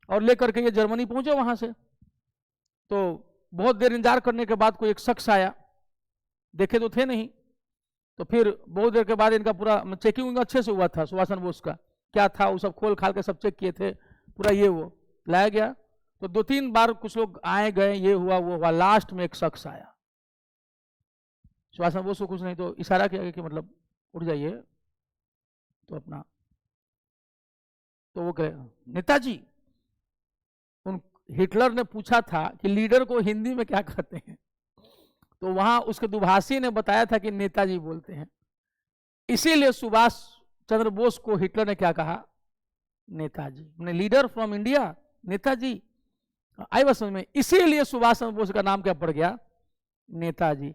और लेकर के ये जर्मनी पहुंचे। वहां से तो बहुत देर इंतजार करने के बाद कोई एक शख्स आया, देखे तो थे नहीं, तो फिर बहुत देर के बाद इनका पूरा चेकिंग अच्छे से हुआ था, सुभाष चंद्र बोस का क्या था वो सब खोल खाल के सब चेक किए थे, पूरा ये वो लाया गया। तो 2-3 बार कुछ लोग आए गए, ये हुआ वो हुआ, लास्ट में एक शख्स आया, सुभाष चंद्र बोस को कुछ नहीं तो इशारा किया कि मतलब उठ जाइए, तो अपना तो वो कहे नेताजी, उन हिटलर ने पूछा था कि लीडर को हिंदी में क्या कहते हैं, तो वहां उसके दुभाषी ने बताया था कि नेताजी बोलते हैं। इसीलिए सुभाष चंद्र बोस को हिटलर ने क्या कहा? नेताजी। मैंने लीडर फ्रॉम इंडिया, नेताजी। आई बात समझ में? इसीलिए सुभाष चंद्र बोस का नाम क्या पड़ गया? नेताजी।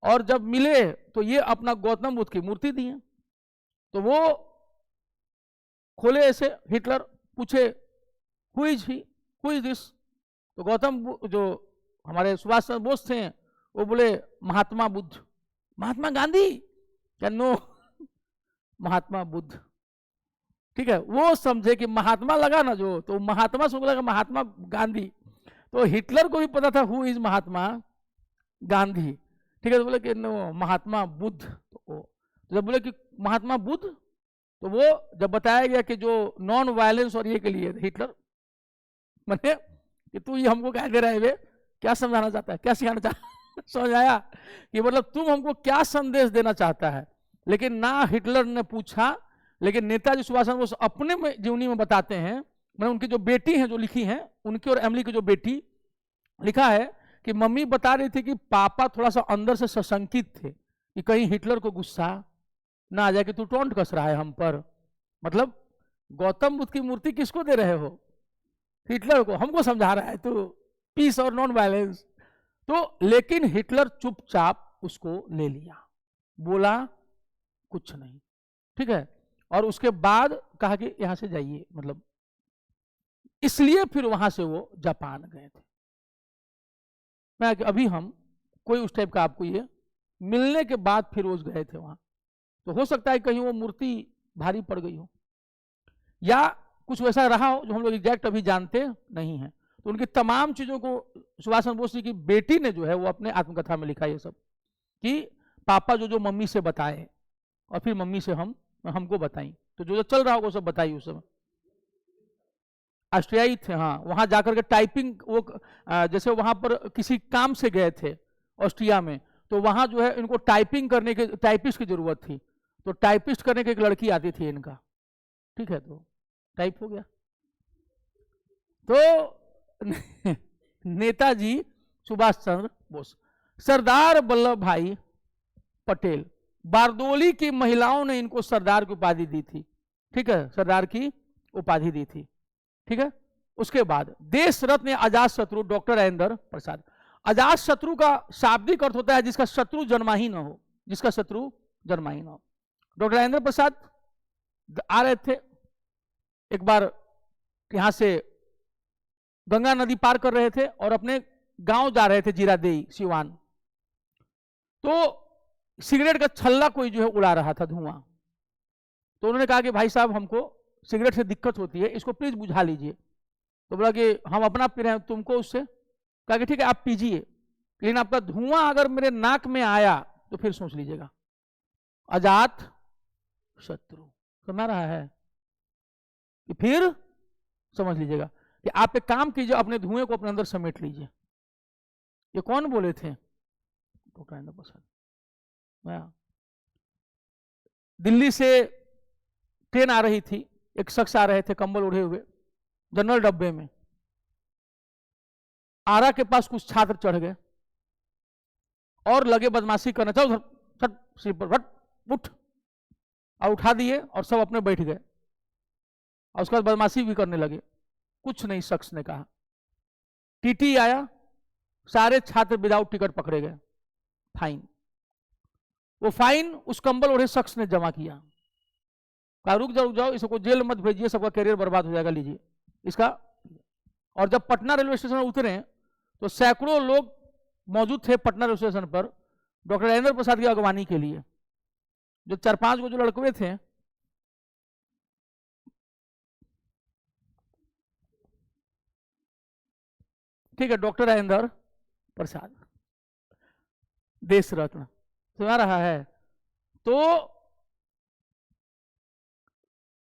और जब मिले तो ये अपना गौतम बुद्ध की मूर्ति दी है, तो वो खोले ऐसे, हिटलर पूछे who is he, who is this? तो गौतम जो हमारे सुभाष चंद्र बोस थे वो बोले महात्मा बुद्ध। महात्मा गांधी क्या? नो, महात्मा बुद्ध। ठीक है, वो समझे कि महात्मा लगा ना जो, तो महात्मा से लगा महात्मा गांधी। तो हिटलर को भी पता था हु इज महात्मा गांधी। ठीक है, तो बोले कि नो, महात्मा बुद्ध। तो जब बोले कि महात्मा बुद्ध, तो वो जब बताया गया कि जो नॉन वायलेंस और ये के लिए, हिटलर मैंने कि तू ये हमको क्या दे रहा है, वे क्या समझाना चाहता है, क्या सिखाना चाहता है? समझ आया कि मतलब तुम हमको क्या संदेश देना चाहता है? लेकिन ना हिटलर ने पूछा, लेकिन नेताजी सुभाष चंद्र बोस अपने में जीवनी में बताते हैं, मैंने उनकी जो बेटी हैं जो लिखी हैं, उनकी और एमिली की जो बेटी, लिखा है कि मम्मी बता रही थी कि पापा थोड़ा सा अंदर से सशंकित थे कि कहीं हिटलर को गुस्सा ना आ जाए कि तू टोंट कस रहा है हम पर। मतलब गौतम बुद्ध की मूर्ति किसको दे रहे हो? हिटलर को। हमको समझा रहा है तू पीस और नॉन वायलेंस। तो लेकिन हिटलर चुपचाप उसको ले लिया, बोला कुछ नहीं। ठीक है, और उसके बाद कहा कि यहां से जाइए, मतलब इसलिए फिर वहां से वो जापान गए थे। मैं अभी हम कोई उस टाइप का आपको ये मिलने के बाद फिर वो गए थे वहां, तो हो सकता है कहीं वो मूर्ति भारी पड़ गई हो या कुछ वैसा रहा हो जो हम लोग एग्जैक्ट अभी जानते नहीं हैं। तो उनकी तमाम चीजों को सुभाष चंद्र बोस जी की बेटी ने जो है वो अपने आत्मकथा में लिखा ये सब, कि पापा जो जो मम्मी से बताए और फिर मम्मी से हमको बताई, तो जो जो चल रहा होगा वो सब बताई उस समय। ऑस्ट्रियाई थे, हाँ, वहां जाकर के टाइपिंग, वो जैसे वहां पर किसी काम से गए थे ऑस्ट्रिया में, तो वहां जो है इनको टाइपिंग करने के टाइपिस्ट की जरूरत थी, तो टाइपिस्ट करने की एक लड़की आती थी इनका। ठीक है, तो टाइप हो गया। तो नेताजी सुभाष चंद्र बोस, सरदार वल्लभ भाई पटेल, बारदोली की महिलाओं ने इनको सरदार की उपाधि दी थी। ठीक है, सरदार की उपाधि दी थी। ठीक है, उसके बाद देश रत्न अजात शत्रु डॉक्टर राजेंद्र प्रसाद। अजात शत्रु का शाब्दिक अर्थ होता है जिसका शत्रु जन्मा ही ना हो, जिसका शत्रु जन्मा ही ना हो। डॉक्टर राजेंद्र प्रसाद आ रहे थे एक बार, यहां से गंगा नदी पार कर रहे थे और अपने गांव जा रहे थे जीरादेई सिवान। तो सिगरेट का छल्ला कोई जो है उड़ा रहा था धुआं, तो उन्होंने कहा कि भाई साहब हमको सिगरेट से दिक्कत होती है, इसको प्लीज बुझा लीजिए। तो बोला कि हम अपना पी रहे हैं, तुमको उससे। कहा कि ठीक है आप पीजिए, लेकिन आपका धुआं अगर मेरे नाक में आया तो फिर सोच लीजिएगा। अजात शत्रु समझ रहा है कि फिर समझ लीजिएगा कि आप एक काम कीजिए, अपने धुएं को अपने अंदर समेट लीजिए। ये कौन बोले थे? डॉक्टर राजेंद्र प्रसाद। दिल्ली से ट्रेन आ रही थी, एक शख्स आ रहे थे कंबल ओढ़े हुए जनरल डब्बे में। आरा के पास कुछ छात्र चढ़ गए और लगे बदमाशी करना, चलो छट स्लीपर हट उठ, और उठा दिए और सब अपने बैठ गए और उसके बाद बदमाशी भी करने लगे। कुछ नहीं शख्स ने कहा। टीटी आया, सारे छात्र विदाउट टिकट पकड़े गए, फाइन। वो फाइन उस कंबल ओढ़े शख्स ने जमा किया। कहा रुक जाओ, इसको जेल मत भेजिए, सबका करियर बर्बाद हो जाएगा, लीजिए इसका। और जब पटना रेलवे स्टेशन उतरे तो सैकड़ों लोग मौजूद थे पटना रेलवे स्टेशन पर डॉक्टर राजेंद्र प्रसाद की अगवानी के लिए। जो 4-5 जो लड़के थे, ठीक है, डॉक्टर राजेंद्र प्रसाद देश रत्न सुना रहा है। तो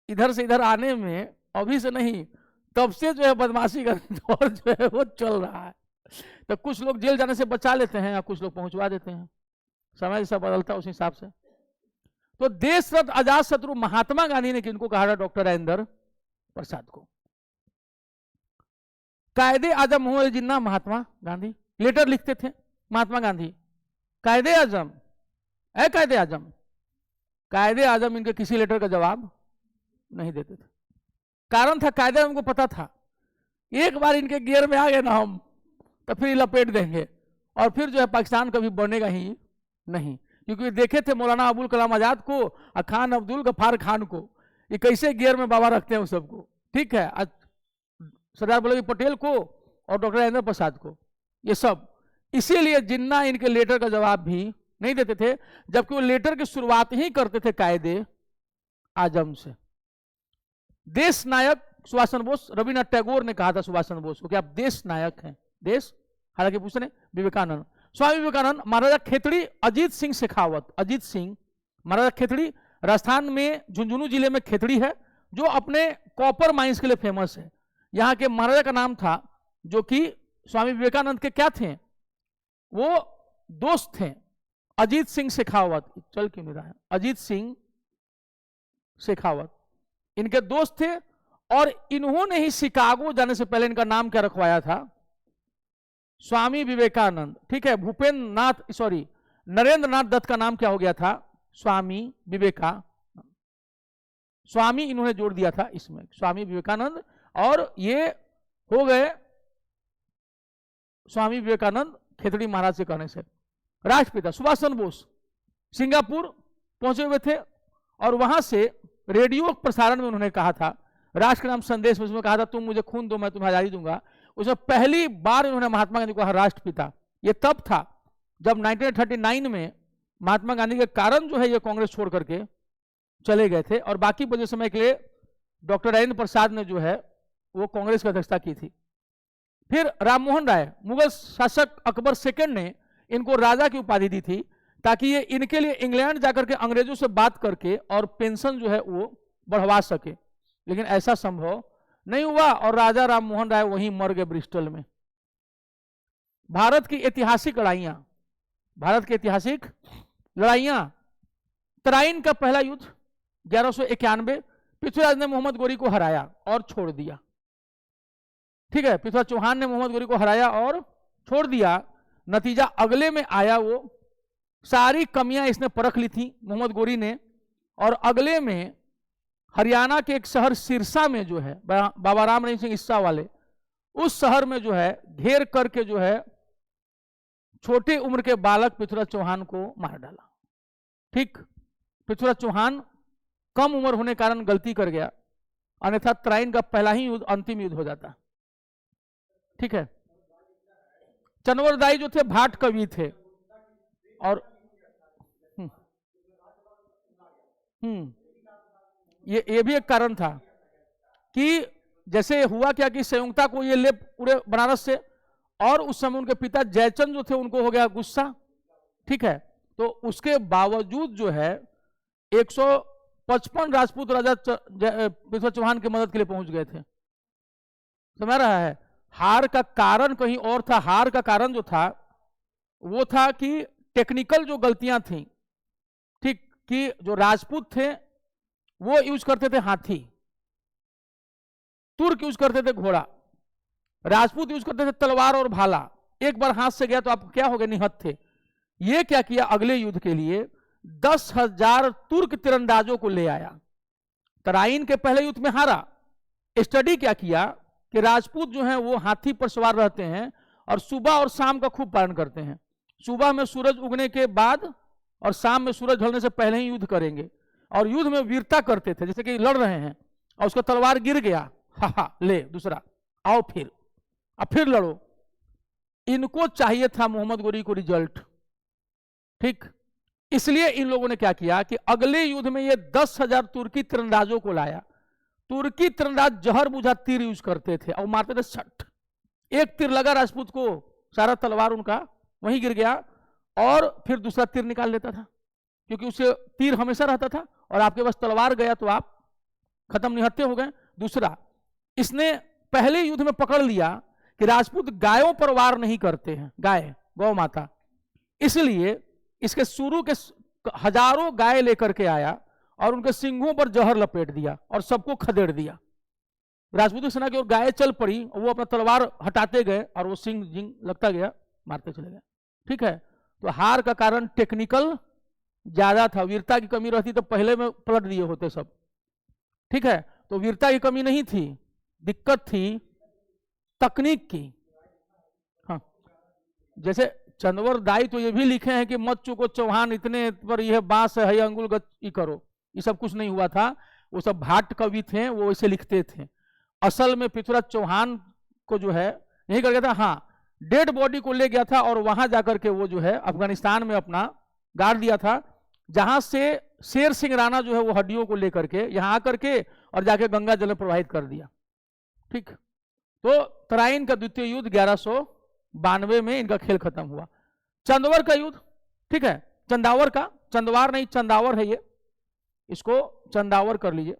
इधर से इधर आने में अभी से नहीं, तब से जो है बदमाशी का दौर जो है वो चल रहा है। तो कुछ लोग जेल जाने से बचा लेते हैं या कुछ लोग पहुंचवा देते हैं, समय जैसा बदलता है उस हिसाब से। तो देश रत्न अजात शत्रु महात्मा गांधी ने किनको कहा था? डॉक्टर राजेंद्र प्रसाद को। कायदे आजम हुए जिन्ना महात्मा गांधी, लेटर लिखते थे महात्मा गांधी, कायदे आजम, ए कायदे आजम, कायदे आजम इनके किसी लेटर का जवाब नहीं देते थे। कारण था कायदे हमको पता था, एक बार इनके गियर में आ गए ना हम, तो फिर लपेट देंगे और फिर जो है पाकिस्तान कभी बनेगा ही नहीं। क्योंकि देखे थे मौलाना अबुल कलाम आजाद को और खान अब्दुल गफार खान को, ये कैसे गियर में बाबा रखते हैं उस सबको। ठीक है, आज सरदार वल्लभ भाई पटेल को और डॉक्टर राजेंद्र प्रसाद को, ये सब। इसीलिए जिन्ना इनके लेटर का जवाब भी नहीं देते थे, जबकि वो लेटर की शुरुआत ही करते थे कायदे आजम से। देश नायक सुभाष चंद्र बोस, रविन्द्रनाथ टैगोर ने कहा था सुभाष चंद्र बोस को कि आप देश नायक हैं, देश, हालांकि पूछ रहे विवेकानंद, स्वामी विवेकानंद, महाराजा खेतड़ी, अजीत सिंह शेखावत। अजीत सिंह, महाराजा खेतड़ी राजस्थान में झुंझुनू जिले में खेतड़ी है, जो अपने कॉपर माइंस के लिए फेमस है। यहाँ के महाराजा का नाम था, जो कि स्वामी विवेकानंद के क्या थे, वो दोस्त थे, अजीत सिंह शेखावत। चल क्यों नहीं रहा है, अजीत सिंह शेखावत इनके दोस्त थे। और इन्होंने ही शिकागो जाने से पहले इनका नाम क्या रखवाया था, स्वामी विवेकानंद। ठीक है, भूपेंद्र नाथ, सॉरी, नरेंद्र नाथ दत्त का नाम क्या हो गया था, स्वामी विवेकानंद। स्वामी इन्होंने जोड़ दिया था इसमें, स्वामी विवेकानंद, और ये हो गए स्वामी विवेकानंद खेतड़ी महाराज से कहने से। राष्ट्रपिता सुभाष चंद्र बोस सिंगापुर पहुंचे हुए थे, और वहां से रेडियो प्रसारण में उन्होंने कहा था, राष्ट्र के नाम संदेश में उसमें कहा था, तुम मुझे खून दो मैं तुम्हें आजादी दूंगा। उसमें पहली बार उन्होंने महात्मा गांधी को कहा राष्ट्रपिता। ये तब था जब 1939 में महात्मा गांधी के कारण जो है ये कांग्रेस छोड़ करके चले गए थे, और बाकी बचे समय के लिए डॉक्टर राजेंद्र प्रसाद ने जो है वो कांग्रेस की अध्यक्षता की थी। फिर राममोहन राय, मुगल शासक अकबर सेकंड ने इनको राजा की उपाधि दी थी, ताकि ये इनके लिए इंग्लैंड जाकर के अंग्रेजों से बात करके और पेंशन जो है वो बढ़वा सके, लेकिन ऐसा संभव नहीं हुआ, और राजा राममोहन राय वहीं मर गए ब्रिस्टल में। भारत की ऐतिहासिक लड़ाइयां, भारत की ऐतिहासिक लड़ाइयां, तराइन का पहला युद्ध 1191, पृथ्वीराज ने मोहम्मद गोरी को हराया और छोड़ दिया। ठीक है, पृथ्वीराज चौहान ने मोहम्मद गोरी को हराया और छोड़ दिया। नतीजा अगले में आया, वो सारी कमियां इसने परख ली थी मोहम्मद गोरी ने, और अगले में हरियाणा के एक शहर सिरसा में जो है बाबा राम रहीम सिंह ईसा वाले, उस शहर में जो है घेर करके जो है छोटे उम्र के बालक पृथ्वीराज चौहान को मार डाला। ठीक, पृथ्वीराज चौहान कम उम्र होने के कारण गलती कर गया, अन्यथा तराइन का पहला ही युद्ध अंतिम युद्ध हो जाता। ठीक है, चनवरदाई जो थे भाट कवि थे, और ये भी एक कारण था कि जैसे हुआ क्या कि संयुक्ता को ये ले पूरे बनारस से, और उस समय उनके पिता जयचंद जो थे उनको हो गया गुस्सा। ठीक है, तो उसके बावजूद जो है 155 राजपूत राजा पृथ्वीराज चौहान की मदद के लिए पहुंच गए थे। समझ रहा है, हार का कारण कहीं और था। हार का कारण जो था वो था कि टेक्निकल जो गलतियां थी, ठीक, कि जो राजपूत थे वो यूज करते थे हाथी, तुर्क यूज करते थे घोड़ा, राजपूत यूज करते थे तलवार और भाला। एक बार हाथ से गया तो आप क्या हो गए, निहत थे। ये क्या किया, अगले युद्ध के लिए 10,000 तुर्क तीरंदाजों को ले आया। तराइन के पहले युद्ध में हारा। स्टडी क्या किया कि राजपूत जो हैं वो हाथी पर सवार रहते हैं और सुबह और शाम का खूब पालन करते हैं। सुबह में सूरज उगने के बाद और शाम में सूरज ढलने से पहले ही युद्ध करेंगे, और युद्ध में वीरता करते थे, जैसे कि लड़ रहे हैं और उसका तलवार गिर गया, हा ले दूसरा, आओ फिर, अब फिर लड़ो। इनको चाहिए था मोहम्मद गोरी को रिजल्ट। ठीक, इसलिए इन लोगों ने क्या किया कि अगले युद्ध में ये 10,000 तुर्की तीरंदाजों को लाया। तुर्की तीरंदाज जहर बुझा तीर यूज करते थे और मारते थे सट, एक तीर लगा राजपूत को, सारा तलवार उनका वहीं गिर गया, और फिर दूसरा तीर निकाल लेता था, क्योंकि उसे तीर हमेशा रहता था, और आपके पास तलवार गया तो आप खत्म, निहत्थे हो गए। दूसरा, इसने पहले युद्ध में पकड़ लिया कि राजपूत गायों पर वार नहीं करते हैं, गाय गौ माता, इसलिए इसके शुरू के हजारों गाय लेकर के आया और उनके सिंगों पर जहर लपेट दिया और सबको खदेड़ दिया। राजपूत सेना की ओर गाय चल पड़ी, वो अपना तलवार हटाते गए और वो सिंग लगता गया, मारते चले गए। ठीक है, तो हार का कारण टेक्निकल ज्यादा था। वीरता की कमी रहती तो पहले में पलट दिए होते सब। ठीक है, तो वीरता की कमी नहीं थी, दिक्कत थी तकनीक की। हाँ, जैसे चंदवर दाई तो ये भी लिखे हैं कि मत चुको चौहान इतने पर यह बांस है अंगुल गति करो, ये सब कुछ नहीं हुआ था। वो सब भाट कवि थे, वो ऐसे लिखते थे। असल में पृथ्वीराज चौहान को जो है यही कर गया था। हाँ, डेड बॉडी को ले गया था और वहां जाकर के वो जो है अफगानिस्तान में अपना गाड़ दिया था, जहां से शेर सिंह राणा जो है वो हड्डियों को लेकर के यहां आकर के और जाके गंगा जल में प्रवाहित कर दिया। ठीक, तो तराइन का द्वितीय युद्ध 1192 में इनका खेल खत्म हुआ। चंदवर का युद्ध, ठीक है, चंदावर का, चंदवार नहीं चंदावर है ये, इसको चंदावर कर लीजिए,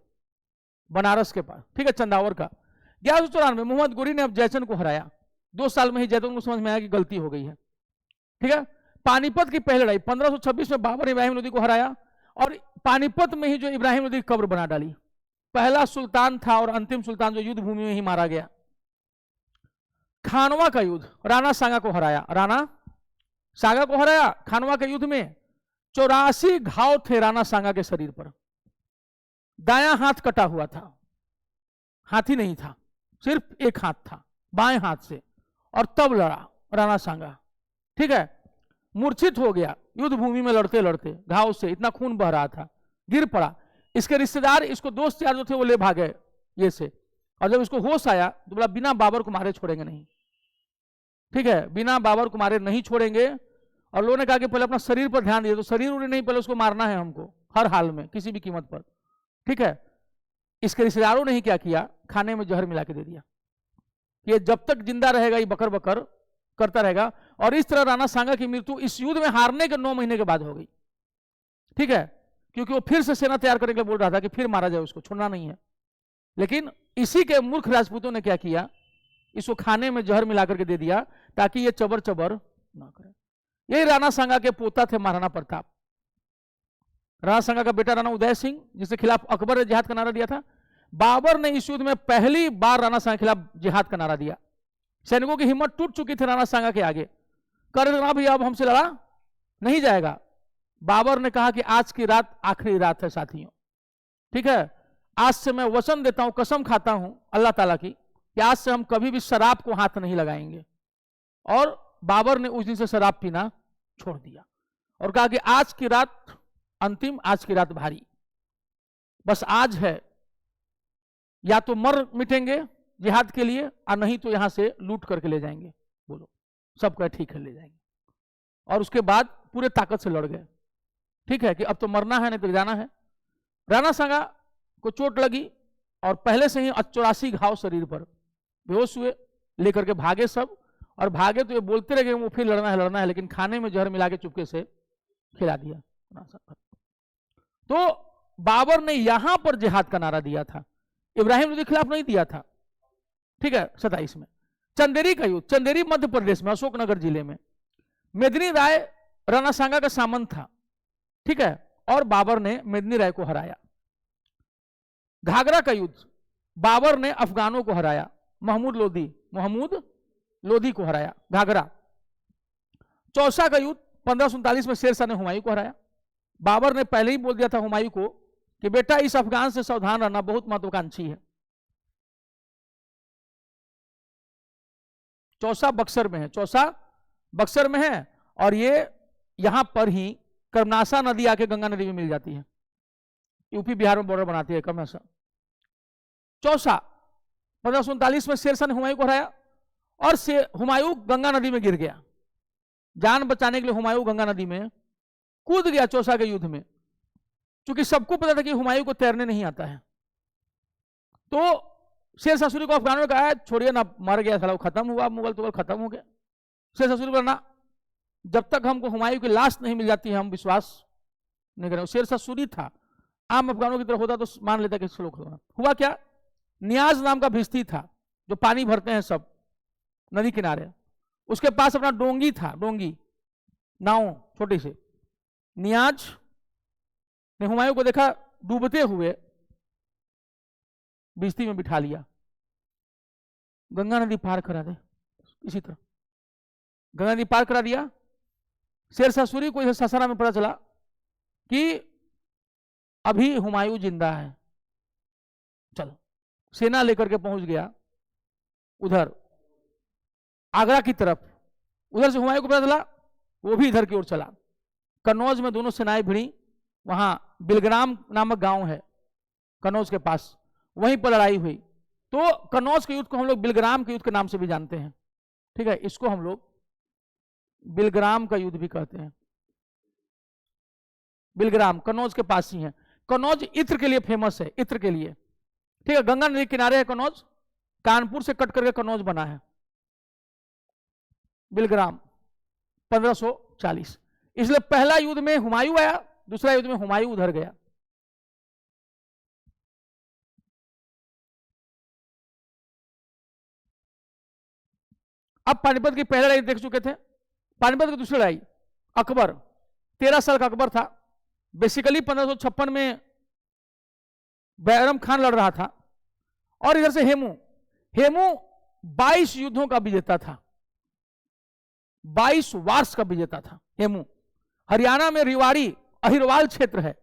बनारस के पास। ठीक है, चंदावर का 1194 में मोहम्मद गोरी ने अब जयचंद को हराया। 2 साल में ही जयचंद को समझ में आया कि गलती हो गई है। ठीक है, पानीपत की पहली लड़ाई 1526 में बाबर ने इब्राहिम लोदी को हराया और पानीपत में ही जो इब्राहिम लोदी की कब्र बना डाली। पहला सुल्तान था और अंतिम सुल्तान जो युद्ध भूमि में ही मारा गया। खानवा का युद्ध, राणा सांगा को हराया, राणा सांगा को हराया। खानवा के युद्ध में 84 घाव थे राणा सांगा के शरीर पर। दायां हाथ कटा हुआ था, हाथी नहीं था, सिर्फ एक हाथ था बाएं हाथ से, और तब लड़ा राणा सांगा। ठीक है, मूर्छित हो गया युद्ध भूमि में लड़ते लड़ते, घाव से इतना खून बह रहा था, गिर पड़ा। इसके रिश्तेदार, इसको दोस्त यार जो थे वो ले भागे ये से, और जब इसको होश आया तो बोला बिना बाबर को मारे छोड़ेंगे नहीं। ठीक है, बिना बाबर को मारे नहीं छोड़ेंगे। और लोगों ने कहा कि पहले अपना शरीर पर ध्यान दिए, तो शरीर उन्हें नहीं, पहले उसको मारना है हमको हर हाल में किसी भी कीमत पर। ठीक है, इसके रिश्तेदारों ने ही क्या किया, खाने में जहर मिला के दे दिया। ये जब तक जिंदा रहेगा ये बकर बकर करता रहेगा। और इस तरह राणा सांगा की मृत्यु इस युद्ध में हारने के 9 महीने के बाद हो गई। ठीक है, क्योंकि वो फिर से सेना तैयार करने के लिए बोल रहा था कि फिर मारा जाए, उसको छोड़ना नहीं है। लेकिन इसी के मूर्ख राजपूतों ने क्या किया, इसको खाने में जहर मिला करके दे दिया ताकि ये चबर चबर ना करे। यही राणा सांगा के पोता थे महाराणा प्रताप। राणा सांगा का बेटा राणा उदय सिंह, जिसके खिलाफ अकबर ने जिहाद का नारा दिया था। बाबर ने इस युद्ध में पहली बार राणा सांगा के खिलाफ जिहाद का नारा दिया। सैनिकों की हिम्मत टूट चुकी थी राणा सांगा के आगे, कर देना भैया अब हमसे लड़ा नहीं जाएगा। बाबर ने कहा कि आज की रात आखिरी रात है साथियों। ठीक है, आज से मैं वचन देता हूं, कसम खाता हूं अल्लाह ताला की कि आज से हम कभी भी शराब को हाथ नहीं लगाएंगे। और बाबर ने उस दिन से शराब पीना छोड़ दिया और कहा कि आज की रात अंतिम, आज की रात भारी, बस आज है, या तो मर मिटेंगे जिहाद के लिए और नहीं तो यहां से लूट करके ले जाएंगे। बोलो, सब कहे ठीक है ले जाएंगे। और उसके बाद पूरे ताकत से लड़ गए। ठीक है, कि अब तो मरना है नहीं तो जाना है। राणा सांगा को चोट लगी और पहले से ही 84 घाव शरीर पर, बेहोश हुए, लेकर के भागे सब। और भागे तो ये बोलते रहे वो फिर लड़ना है, लेकिन खाने में जहर मिला के चुपके से खिला दिया। तो बाबर ने यहां पर जिहाद का नारा दिया था, इब्राहिम लोदी के खिलाफ नहीं दिया था। ठीक है, 27 में चंदेरी का युद्ध, चंदेरी मध्य प्रदेश में अशोकनगर जिले में। मेदिनी राय राणा सांगा का सामंत था। ठीक है, और बाबर ने मेदिनी राय को हराया। घाघरा का युद्ध, बाबर ने अफगानों को हराया, महमूद लोधी को हराया, घाघरा। चौसा का युद्ध 1539 में शेरशाह ने हुमायूं को हराया। बाबर ने पहले ही बोल दिया था हुमायूं को कि बेटा इस अफगान से सावधान रहना, बहुत महत्वाकांक्षी है। चौसा बक्सर में है, चौसा बक्सर में है, और ये यहां पर ही कर्मनाशा नदी आके गंगा नदी में मिल जाती है, यूपी बिहार में बॉर्डर बनाती है कर्मनाशा। चौसा 1539 में शेरशाह ने हुमायूं को हराया और हुमायूं गंगा नदी में गिर गया। जान बचाने के लिए हुमायूं गंगा नदी में कूद गया चौसा के युद्ध में। क्योंकि सबको पता था कि हुमायूं को तैरने नहीं आता है, तो शेरशाह सूरी को अफगानों ने कहा छोड़िए ना, मर गया साला, खत्म हुआ, मुगल तुगल खत्म हो गया। शेरशाह सूरी को ना, जब तक हमको हुमायूं की लाश नहीं मिल जाती है हम विश्वास नहीं करें। शेरशाह सूरी था, आम अफगानों की तरफ होता तो मान लेता कि श्लोक हुआ क्या। नियाज नाम का भिश्ती था जो पानी भरते हैं सब नदी किनारे, उसके पास अपना डोंगी था, डोंगी नाव छोटी से। नियाज ने हुमायूं को देखा डूबते हुए, भिश्ती में बिठा लिया, गंगा नदी पार करा दे। इसी तरह गंगा नदी पार करा दिया। शेरशाह सूरी को सासाराम में पता चला कि अभी हुमायूं जिंदा है, चलो सेना लेकर के पहुंच गया उधर आगरा की तरफ। उधर से हुमायूं को पता चला, वो भी इधर की ओर चला। कन्नौज में दोनों सेनाएं भिड़ी, वहां बिलग्राम नामक गांव है कन्नौज के पास, वहीं पर लड़ाई हुई। तो कन्नौज के युद्ध को हम लोग बिलग्राम के युद्ध के नाम से भी जानते हैं, ठीक है, इसको हम लोग बिलग्राम का युद्ध भी कहते हैं। बिलग्राम कन्नौज के पास ही है। कन्नौज इत्र के लिए फेमस है, इत्र के लिए, ठीक है, गंगा नदी किनारे है कन्नौज, कानपुर से कट करके कन्नौज बना है। बिलग्राम 1540, इसलिए पहला युद्ध में हुमायूं आया, दूसरा युद्ध में हुमायूं उधर गया। अब पानीपत की पहली लड़ाई देख चुके थे, पानीपत की दूसरी लड़ाई, अकबर 13 साल का अकबर था। बेसिकली 1556 में बैरम खान लड़ रहा था, और इधर से हेमू 22 युद्धों का विजेता था, 22 वार्स का विजेता था हेमू। हरियाणा में रिवाड़ी अहिरवाल क्षेत्र है,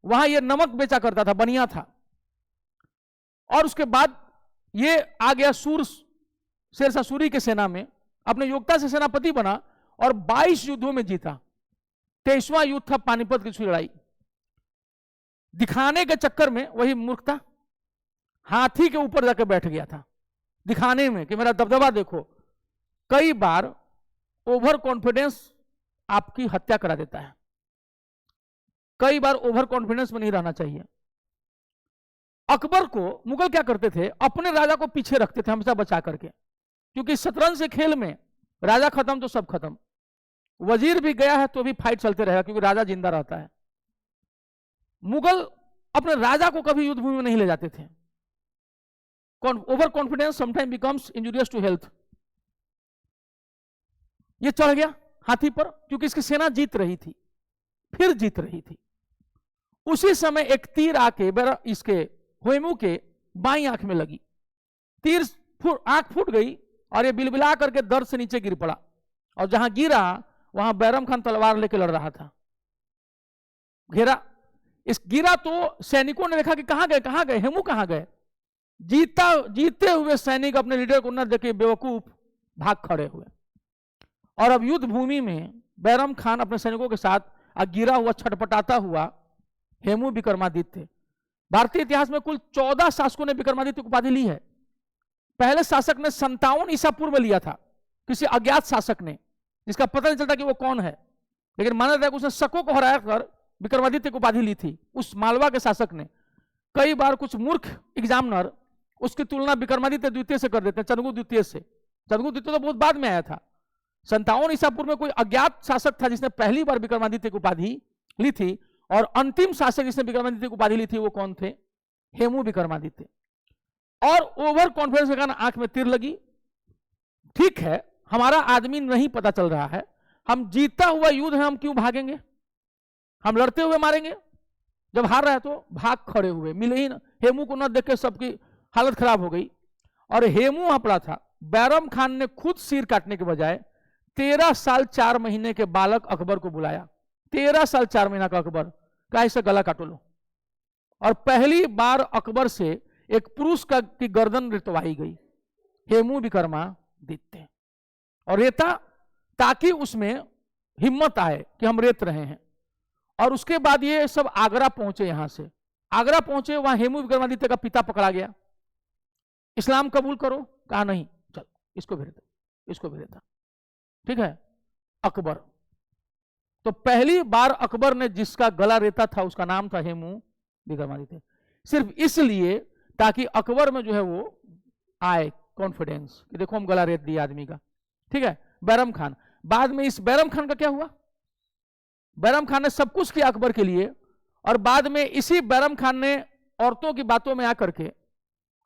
वहां यह नमक बेचा करता था, बनिया था। और उसके बाद ये आ गया शेरशाह सूरी के सेना में, अपने योग्यता से सेनापति बना और 22 युद्धों में जीता। 23वां युद्ध था पानीपत की लड़ाई। दिखाने के चक्कर में वही मूर्खता, हाथी के ऊपर जाकर बैठ गया था दिखाने में कि मेरा दबदबा देखो। कई बार ओवर कॉन्फिडेंस आपकी हत्या करा देता है, कई बार ओवर कॉन्फिडेंस में नहीं रहना चाहिए। अकबर को मुगल क्या करते थे, अपने राजा को पीछे रखते थे हमेशा बचा करके, क्योंकि शतरंज से खेल में राजा खत्म तो सब खत्म, वजीर भी गया है तो भी फाइट चलते रहेगा क्योंकि राजा जिंदा रहता है। मुगल अपने राजा को कभी युद्ध भूमि में नहीं ले जाते थे। Over confidence sometime becomes injurious to health. ये चढ़ गया हाथी पर, क्योंकि इसकी सेना जीत रही थी, फिर जीत रही थी। उसी समय एक तीर आके इसके हेमू के बाईं आंख में लगी, तीर आंख फूट गई और ये बिलबिला करके दर्द से नीचे गिर पड़ा। और जहां गिरा वहां बैरम खान तलवार लेके लड़ रहा था, घेरा। इस गिरा तो सैनिकों ने देखा कि कहां गए हेमू कहां गए। जीते हुए सैनिक अपने लीडर को न देखे बेवकूफ भाग खड़े हुए। और अब युद्ध भूमि में बैरम खान अपने सैनिकों के साथ गिरा हुआ छटपटाता हुआ हेमू विक्रमादित्य थे। भारतीय इतिहास में कुल 14 शासकों ने विक्रमादित्य की उपाधि ली है। पहले शासक ने 57 ईसा पूर्व लिया था, किसी अज्ञात शासक ने, जिसका पता नहीं चलता कि वो कौन है, लेकिन माना जाता है कि उसने शकों को हरा कर विक्रमादित्य की उपाधि ली थी उस मालवा के शासक ने। कई बार कुछ मूर्ख एग्जामिनर उसकी तुलना विक्रमादित्य द्वितीय से कर देते हैं, चंद्रगुप्त द्वितीय से। चंद्रगुप्त द्वितीय तो बहुत बाद में आया था। 57 ईसा पूर्व में कोई अज्ञात शासक था जिसने पहली बार विक्रमादित्य की उपाधि ली थी, और अंतिम शासक जिसने विक्रमादित्य की उपाधि ली थी वो कौन थे, हेमू विक्रमादित्य। और ओवर कॉन्फिडेंस के कारण आंख में तीर लगी। ठीक है, हमारा आदमी नहीं पता चल रहा है, हम जीता हुआ युद्ध है, हम क्यों भागेंगे, हम लड़ते हुए मारेंगे। जब हार रहा है तो भाग खड़े हुए, मिले ही ना। हेमू को न देख के सबकी हालत खराब हो गई। और हेमू वहां पड़ा था। बैरम खान ने खुद सिर काटने के बजाय 13 साल 4 महीने के बालक अकबर को बुलाया। 13 साल 4 महीना का अकबर का इसे गला काटो लो। और पहली बार अकबर से एक पुरुष की गर्दन रितवाई गई, हेमू विक्रमादित्य। और रेता, ताकि उसमें हिम्मत आए कि हम रेत रहे हैं। और उसके बाद ये सब आगरा पहुंचे, यहां से आगरा पहुंचे, वहां हेमू विक्रमादित्य का पिता पकड़ा गया। इस्लाम कबूल करो, कहा नहीं, चल इसको भी रहता, ठीक है। अकबर, तो पहली बार अकबर ने जिसका गला रेता था उसका नाम था हेमू विक्रमादित्य। सिर्फ इसलिए ताकि अकबर में जो है वो आए कॉन्फिडेंस कि देखो हम गला रेत दिया आदमी का, ठीक है। बैरम खान, बाद में इस बैरम खान का क्या हुआ, बैरम खान ने सब कुछ किया अकबर के लिए। और बाद में इसी बैरम खान ने औरतों की बातों में आकर के,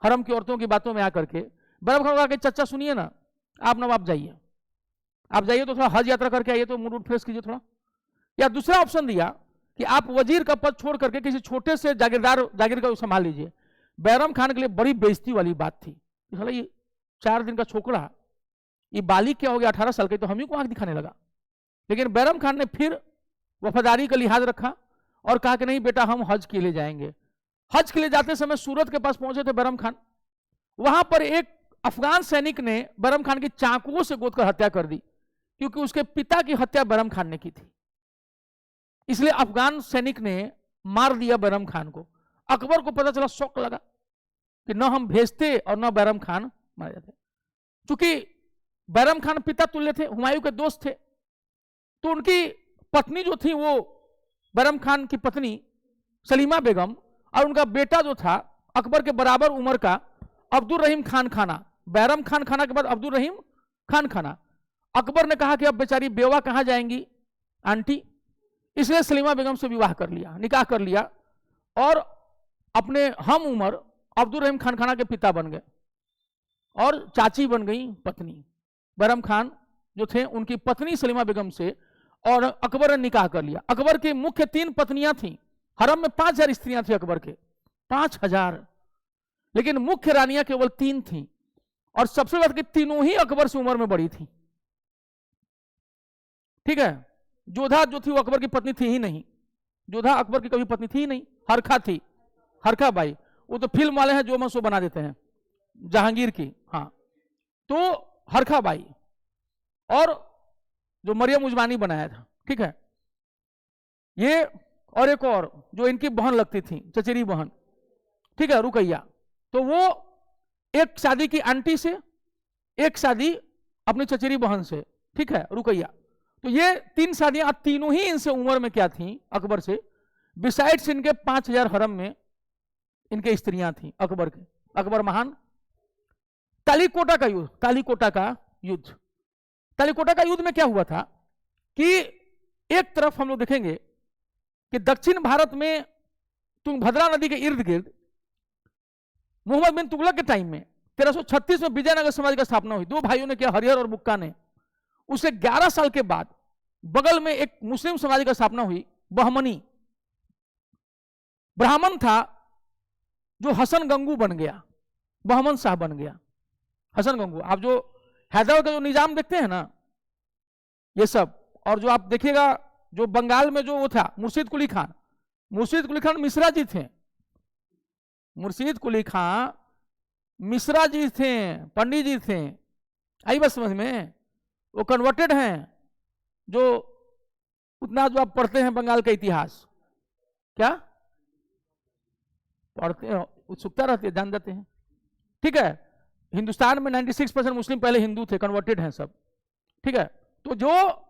हरम की औरतों की बातों में आकर के बैरम खान को कहा कि चचा सुनिए ना, आप नवाब जाइए, आप जाइए तो थोड़ा हज यात्रा करके आइए, तो मूड फ्रेश कीजिए थोड़ा। या दूसरा ऑप्शन दिया कि आप वजीर का पद छोड़ करके किसी छोटे से जागीर का संभाल लीजिए। बैरम खान के लिए बड़ी बेइज्जती वाली बात थी। ये 4 दिन का छोकरा, ये बालिग क्या हो गया 18 साल के, तो हम ही को आंख दिखाने लगा। लेकिन बैरम खान ने फिर वफादारी का लिहाज रखा और कहा कि नहीं बेटा हम हज के लिए जाएंगे। हज के लिए जाते समय सूरत के पास पहुंचे थे बैरम खान। वहां पर एक अफगान सैनिक ने बैरम खान की चाकुओं से गोदकर हत्या कर दी, क्योंकि उसके पिता की हत्या बैरम खान ने की थी। इसलिए अफगान सैनिक ने मार दिया बैरम खान को। अकबर को पता चला, शौक लगा कि न हम भेजते और न बैरम खान मारे जाते। चूंकि बैरम खान पिता तुल्य थे, हुमायूं के दोस्त थे, तो उनकी पत्नी जो थी वो बैरम खान की पत्नी सलीमा बेगम, और उनका बेटा जो था अकबर के बराबर उम्र का अब्दुल रहीम खान खाना, बैरम खान खाना के बाद अब्दुल रहीम खान खाना। अकबर ने कहा कि अब बेचारी बेवा कहां जाएंगी आंटी, इसलिए सलीमा बेगम से विवाह कर लिया, निकाह कर लिया, और अपने हम उम्र अब्दुल रहीम खान खाना के पिता बन गए और चाची बन गई पत्नी। बैरम खान जो थे उनकी पत्नी सलीमा बेगम से और अकबर ने निकाह कर लिया। अकबर की मुख्य 3 पत्नियां थीं, हरम में 5000 स्त्रियां थी अकबर के, 5000, लेकिन मुख्य रानियां केवल 3 थीं, और सबसे बड़ी तीनों ही अकबर से उम्र में बड़ी थी। ठीक है, जोधा जो थी वो अकबर की पत्नी थी ही नहीं, जोधा अकबर की कभी पत्नी थी ही नहीं। हरखा थी, हरखा बाई, वो तो फिल्म वाले हैं जो मसो बना देते हैं, जहांगीर की, हाँ, तो हरखा बाई, और जो मरियम उजमानी बनाया था। ठीक है, ये और एक और जो इनकी बहन लगती थी, चचेरी बहन, ठीक है, रुकैया, तो वो एक शादी की आंटी से, एक शादी अपनी चचेरी बहन से, ठीक है, रुकैया। तो ये 3 शादियां, तीनों ही इनसे उम्र में क्या थी अकबर से, बिसाइड्स इनके 5000 हरम में इनके स्त्रियां थी अकबर के। अकबर महान। तालीकोटा का युद्ध, तालीकोटा का युद्ध, तालीकोटा का युद्ध में क्या हुआ था कि एक तरफ हम लोग देखेंगे कि दक्षिण भारत में तुंगभद्रा नदी के इर्द गिर्द मोहम्मद बिन तुगलक के टाइम में 1336 में विजयनगर साम्राज्य की स्थापना हुई। 2 भाइयों ने किया, हरिहर और बुक्का ने। उससे 11 साल के बाद बगल में एक मुस्लिम साम्राज्य की स्थापना हुई, बहमनी। ब्राह्मण था जो हसन गंगू बन गया, बहमन शाह बन गया, हसन गंगू। आप जो हैदराबाद का जो निजाम देखते हैं ना, ये सब, और जो आप देखिएगा जो बंगाल में जो वो था मुर्शीद कुली खान, मुर्शीद कुली खान मिश्रा जी थे, मुर्शीद कुली खान मिश्रा जी थे, पंडित जी थे। आई बात समझ में? वो कन्वर्टेड हैं, जो उतना जो आप पढ़ते हैं बंगाल का इतिहास, क्या पढ़ते हैं, उत्सुकता रहती है, जान जाते हैं। ठीक है, हिंदुस्तान में 96% मुस्लिम पहले हिंदू थे, कन्वर्टेड हैं सब। ठीक है, तो जो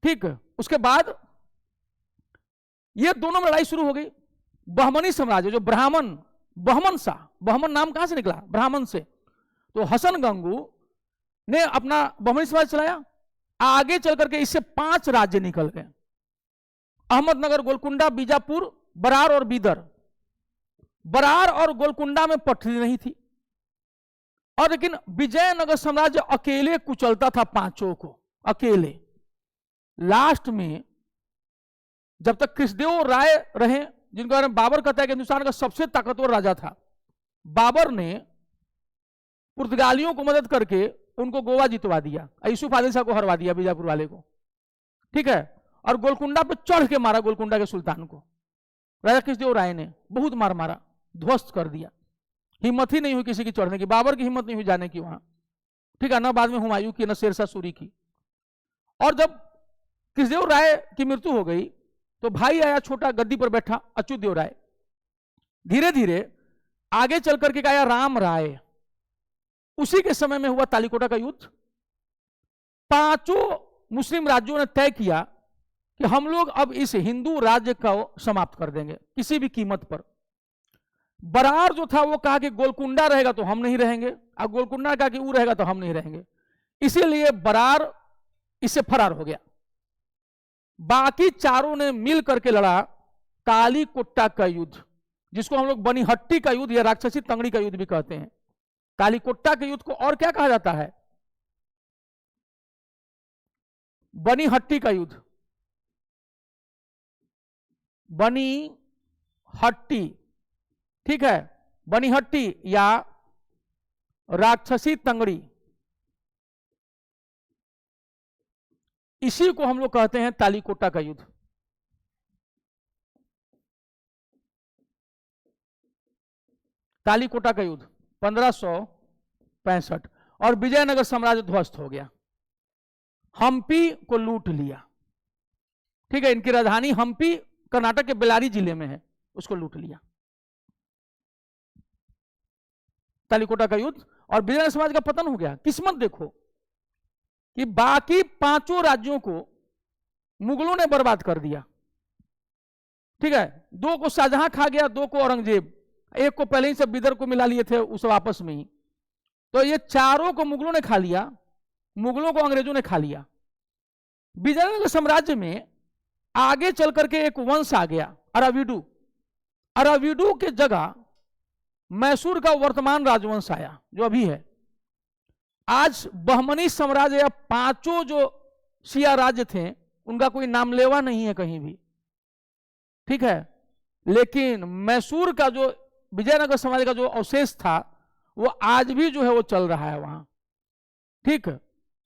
ठीक उसके बाद ये दोनों में लड़ाई शुरू हो गई। बहमनी साम्राज्य जो ब्राह्मण, बहमन शाह, बहमन नाम कहां से निकला? ब्राह्मण से। तो हसन गंगू ने अपना बहमनी साम्राज्य चलाया। आगे चल करके इससे 5 राज्य निकल गए, अहमदनगर, गोलकुंडा, बीजापुर, बरार और बीदर। बरार और गोलकुंडा में पटरी नहीं थी, और लेकिन विजयनगर साम्राज्य अकेले कुचलता था 5 को, अकेले। लास्ट में जब तक कृष्णदेव राय रहे, जिनके बारे में बाबर कहता है कि हिंदुस्तान का सबसे ताकतवर राजा था, बाबर ने पुर्तगालियों को मदद करके उनको गोवा जितवा दिया, यूसुफ आदिल शाह को हरवा दिया, बीजापुर वाले को। ठीक है, और गोलकुंडा पे चढ़ के मारा गोलकुंडा के सुल्तान को, राजा कृष्णदेव राय ने बहुत मार मारा, ध्वस्त कर दिया। हिम्मत ही नहीं हुई किसी की चढ़ने की, बाबर की हिम्मत नहीं हुई जाने की वहां। ठीक है, ना बाद में हुमायूं की, ना शेरशाह सूरी की। और जब कृष्णदेव राय की मृत्यु हो गई तो भाई आया छोटा, गद्दी पर बैठा, अच्युतदेव राय। धीरे धीरे आगे चल करके आया राम राय। उसी के समय में हुआ तालीकोटा का युद्ध। 5 मुस्लिम राज्यों ने तय किया कि हम लोग अब इस हिंदू राज्य को समाप्त कर देंगे किसी भी कीमत पर। बरार जो था वो कहा कि गोलकुंडा रहेगा तो हम नहीं रहेंगे, और गोलकुंडा कहा कि वो रहेगा तो हम नहीं रहेंगे। इसीलिए बरार इससे फरार हो गया। बाकी 4 ने मिल करके लड़ा तालीकोटा का युद्ध, जिसको हम लोग बनीहट्टी का युद्ध या राक्षसी तंगड़ी का युद्ध भी कहते हैं। तालीकोटा के युद्ध को और क्या कहा जाता है? बनीहट्टी का युद्ध, बनीहट्टी। ठीक है, बनीहट्टी या राक्षसी तंगड़ी, इसी को हम लोग कहते हैं तालीकोटा का युद्ध। तालीकोटा का युद्ध 1565, और विजयनगर साम्राज्य ध्वस्त हो गया। हम्पी को लूट लिया, ठीक है, इनकी राजधानी हम्पी कर्नाटक के बेलारी जिले में है, उसको लूट लिया। तालीकोटा का युद्ध और विजयनगर साम्राज्य का पतन हो गया। किस्मत देखो कि बाकी 5 राज्यों को मुगलों ने बर्बाद कर दिया, ठीक है। 2 को शाहजहां खा गया, 2 को औरंगजेब, 1 को पहले ही सब बिदर को मिला लिए थे उस आपस में ही। तो ये 4 को मुगलों ने खा लिया, मुगलों को अंग्रेजों ने खा लिया। विजयनगर साम्राज्य में आगे चल करके एक वंश आ गया, अराविडू। अराविडू के जगह मैसूर का वर्तमान राजवंश आया जो अभी है। आज बहमनी साम्राज्य या 5 जो शिया राज्य थे उनका कोई नामलेवा नहीं है कहीं भी, ठीक है। लेकिन मैसूर का जो विजयनगर साम्राज्य का जो अवशेष था वो आज भी जो है वो चल रहा है वहां, ठीक है।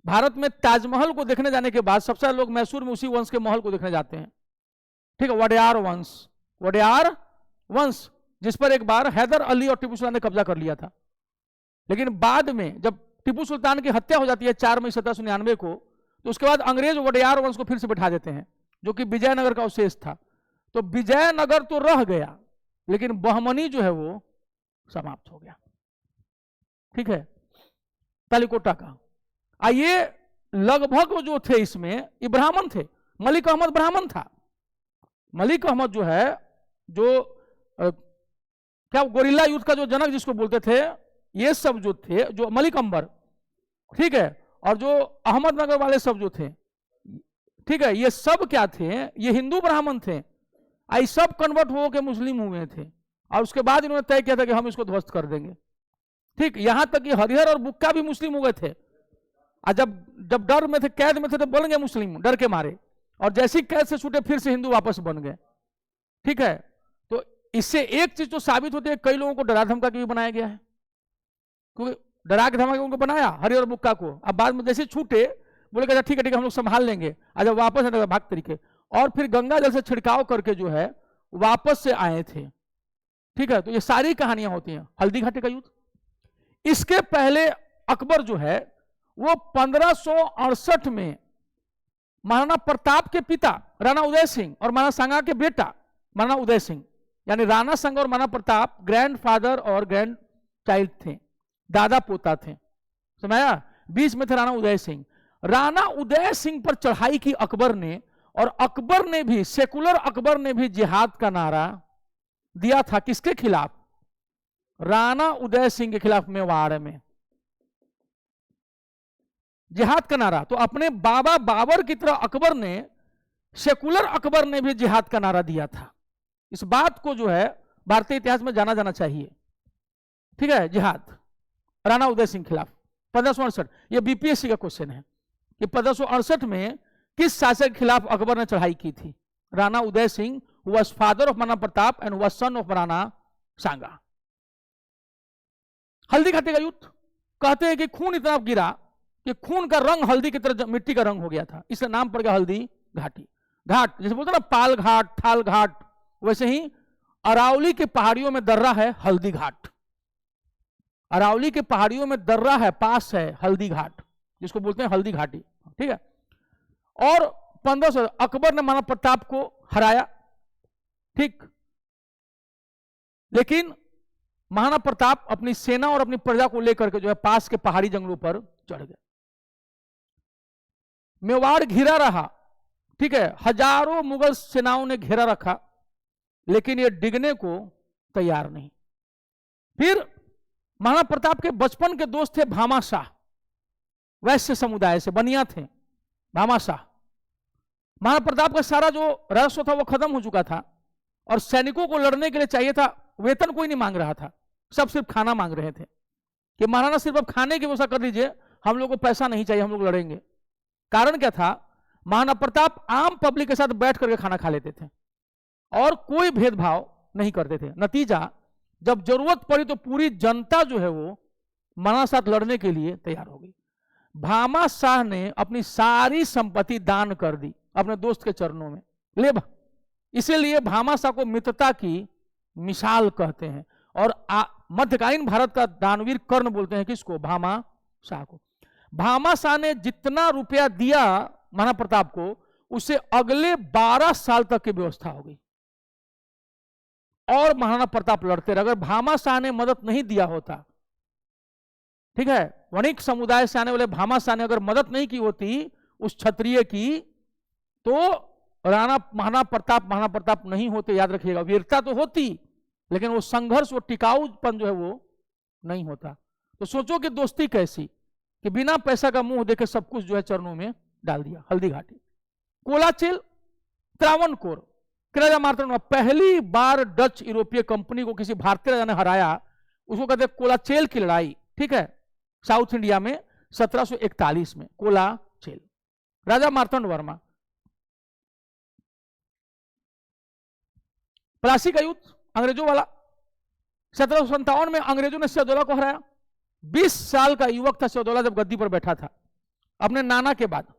भारत में ताजमहल को देखने जाने के बाद सबसे ज्यादा लोग मैसूर में उसी वंश के महल को देखने जाते हैं, ठीक है। वडेयार वंश, वडेयार वंश जिस पर एक बार हैदर अली और टीपू सुल्तान ने कब्जा कर लिया था। लेकिन बाद में जब टीपू सुल्तान की हत्या हो जाती है 4 मई 1799 को, तो उसके बाद अंग्रेज वडेयार वंश को फिर से बिठा देते हैं जो कि विजयनगर का अवशेष था। तो विजयनगर तो रह गया लेकिन बहमनी जो है वो समाप्त हो गया, ठीक है। तालीकोटा का आइए, लगभग जो थे इसमें ये ब्राह्मण थे। मलिक अहमद ब्राह्मण था। मलिक अहमद जो है जो क्या गोरिल्ला युद्ध का जो जनक जिसको बोलते थे, ये सब जो थे, जो मलिक अंबर, ठीक है, और जो अहमदनगर वाले सब जो थे, ठीक है, ये सब क्या थे, ये हिंदू ब्राह्मण थे। आई सब कन्वर्ट हो के मुस्लिम हुए थे और उसके बाद इन्होंने तय किया था कि हम इसको ध्वस्त कर देंगे, ठीक। यहां तक कि हरिहर और बुक्का भी मुस्लिम हो गए थे, और जब डर में थे, कैद में थे, तो बन गए मुस्लिम डर के मारे, और जैसी कैद से छूटे फिर से हिंदू वापस बन गए, ठीक है। तो इससे एक चीज तो साबित होती है, कई लोगों को डरा धमका के भी बनाया गया है, क्योंकि डरा के धमका के उनको बनाया हरिहर और बुक्का को। अब बाद में जैसे छूटे बोले ठीक है हम लोग संभाल लेंगे, और जब वापस आए भाग तरीके, और फिर गंगा जल से छिड़काव करके जो है वापस से आए थे, ठीक है। तो ये सारी कहानियां होती हैं। हल्दी घाटी का युद्ध, इसके पहले अकबर जो है वो 1568 में महाराणा प्रताप के पिता राणा उदय सिंह और महाराणा सांगा के बेटा महाराणा उदय सिंह, यानी राणा सांगा और महाराणा प्रताप ग्रैंडफादर और ग्रैंड चाइल्ड थे, दादा पोता थे, समझा। बीच में थे राणा उदय सिंह। राणा उदय सिंह पर चढ़ाई की अकबर ने, और अकबर ने भी, सेकुलर अकबर ने भी जिहाद का नारा दिया था। किसके खिलाफ? राणा उदय सिंह के खिलाफ, मेवाड़ में जिहाद का नारा। तो अपने बाबा बाबर की तरह अकबर ने, सेकुलर अकबर ने भी जिहाद का नारा दिया था। इस बात को जो है भारतीय इतिहास में जाना जाना चाहिए, ठीक है। जिहाद राणा उदय सिंह खिलाफ 1568, ये बीपीएससी का क्वेश्चन है कि 1568 में किस शासक के खिलाफ अकबर ने चढ़ाई की थी? Rana Uday Singh was father of Maharana Pratap and was son of Maharana Sanga. Haldi Ghati का युद्ध, कहते हैं कि खून इतना गिरा कि खून का रंग हल्दी की तरह मिट्टी का रंग हो गया था, इसलिए नाम पड़ गया हल्दी घाटी। घाट जैसे बोलते ना पाल घाट, थाल घाट, वैसे ही अरावली के पहाड़ियों में दर्रा है हल्दी घाट। अरावली के पहाड़ियों में दर्रा है, पास है हल्दी घाट, जिसको बोलते हैं हल्दी घाटी, ठीक है। और 1500 अकबर ने महाराणा प्रताप को हराया, ठीक। लेकिन महाराणा प्रताप अपनी सेना और अपनी प्रजा को लेकर के जो है पास के पहाड़ी जंगलों पर चढ़ गए। मेवाड़ घिरा रहा, ठीक है, हजारों मुगल सेनाओं ने घेरा रखा, लेकिन ये डिगने को तैयार नहीं। फिर महाराणा प्रताप के बचपन के दोस्त थे भामा शाह, वैश्य समुदाय से बनिया थे भामा शाह। महाराणा प्रताप का सारा जो राजस्व था वो खत्म हो चुका था, और सैनिकों को लड़ने के लिए चाहिए था, वेतन कोई नहीं मांग रहा था, सब सिर्फ खाना मांग रहे थे कि महाराणा सिर्फ अब खाने की व्यवस्था कर दीजिए, हम लोग को पैसा नहीं चाहिए, हम लोग लड़ेंगे। कारण क्या था? महाराणा प्रताप आम पब्लिक के साथ बैठ करके खाना खा लेते थे और कोई भेदभाव नहीं करते थे। नतीजा, जब जरूरत पड़ी तो पूरी जनता जो है वो महाराणा साथ लड़ने के लिए तैयार हो गई। भामा शाह ने अपनी सारी संपत्ति दान कर दी अपने दोस्त के चरणों में, ले इसीलिए भामा शाह को मित्रता की मिसाल कहते हैं। और मध्यकालीन भारत का दानवीर कर्ण बोलते हैं किसको? भामाशाह को। भामाशाह ने जितना रुपया दिया महाराणा प्रताप को, उसे अगले 12 साल तक की व्यवस्था हो गई और महाराणा प्रताप लड़ते रहे। अगर भामाशाह ने मदद नहीं दिया होता, ठीक है, वणिक समुदाय से आने वाले भामाशाह ने अगर मदद नहीं की होती उस क्षत्रिय की, तो महाराणा प्रताप नहीं होते। याद रखिएगा, वीरता तो होती लेकिन वो संघर्ष, वो टिकाऊपन जो है वो नहीं होता। तो सोचो कि दोस्ती कैसी, कि बिना पैसा का मुंह देखे सब कुछ जो है चरणों में डाल दिया। हल्दी घाटी, कोलाचेल, त्रावणकोर, राजा मार्तंड, पहली बार डच यूरोपीय कंपनी को किसी भारतीय राजा ने हराया, उसको कहते हैं कोलाचेल की लड़ाई। ठीक है, साउथ इंडिया में 1741 में कोलाचेल। राजा मार्तंड वर्मा। प्लासी का युद्ध अंग्रेजों वाला, 1757 में अंग्रेजों ने सियादौला को हराया। 20 साल का युवक था सियादौला जब गद्दी पर बैठा था अपने नाना के बाद।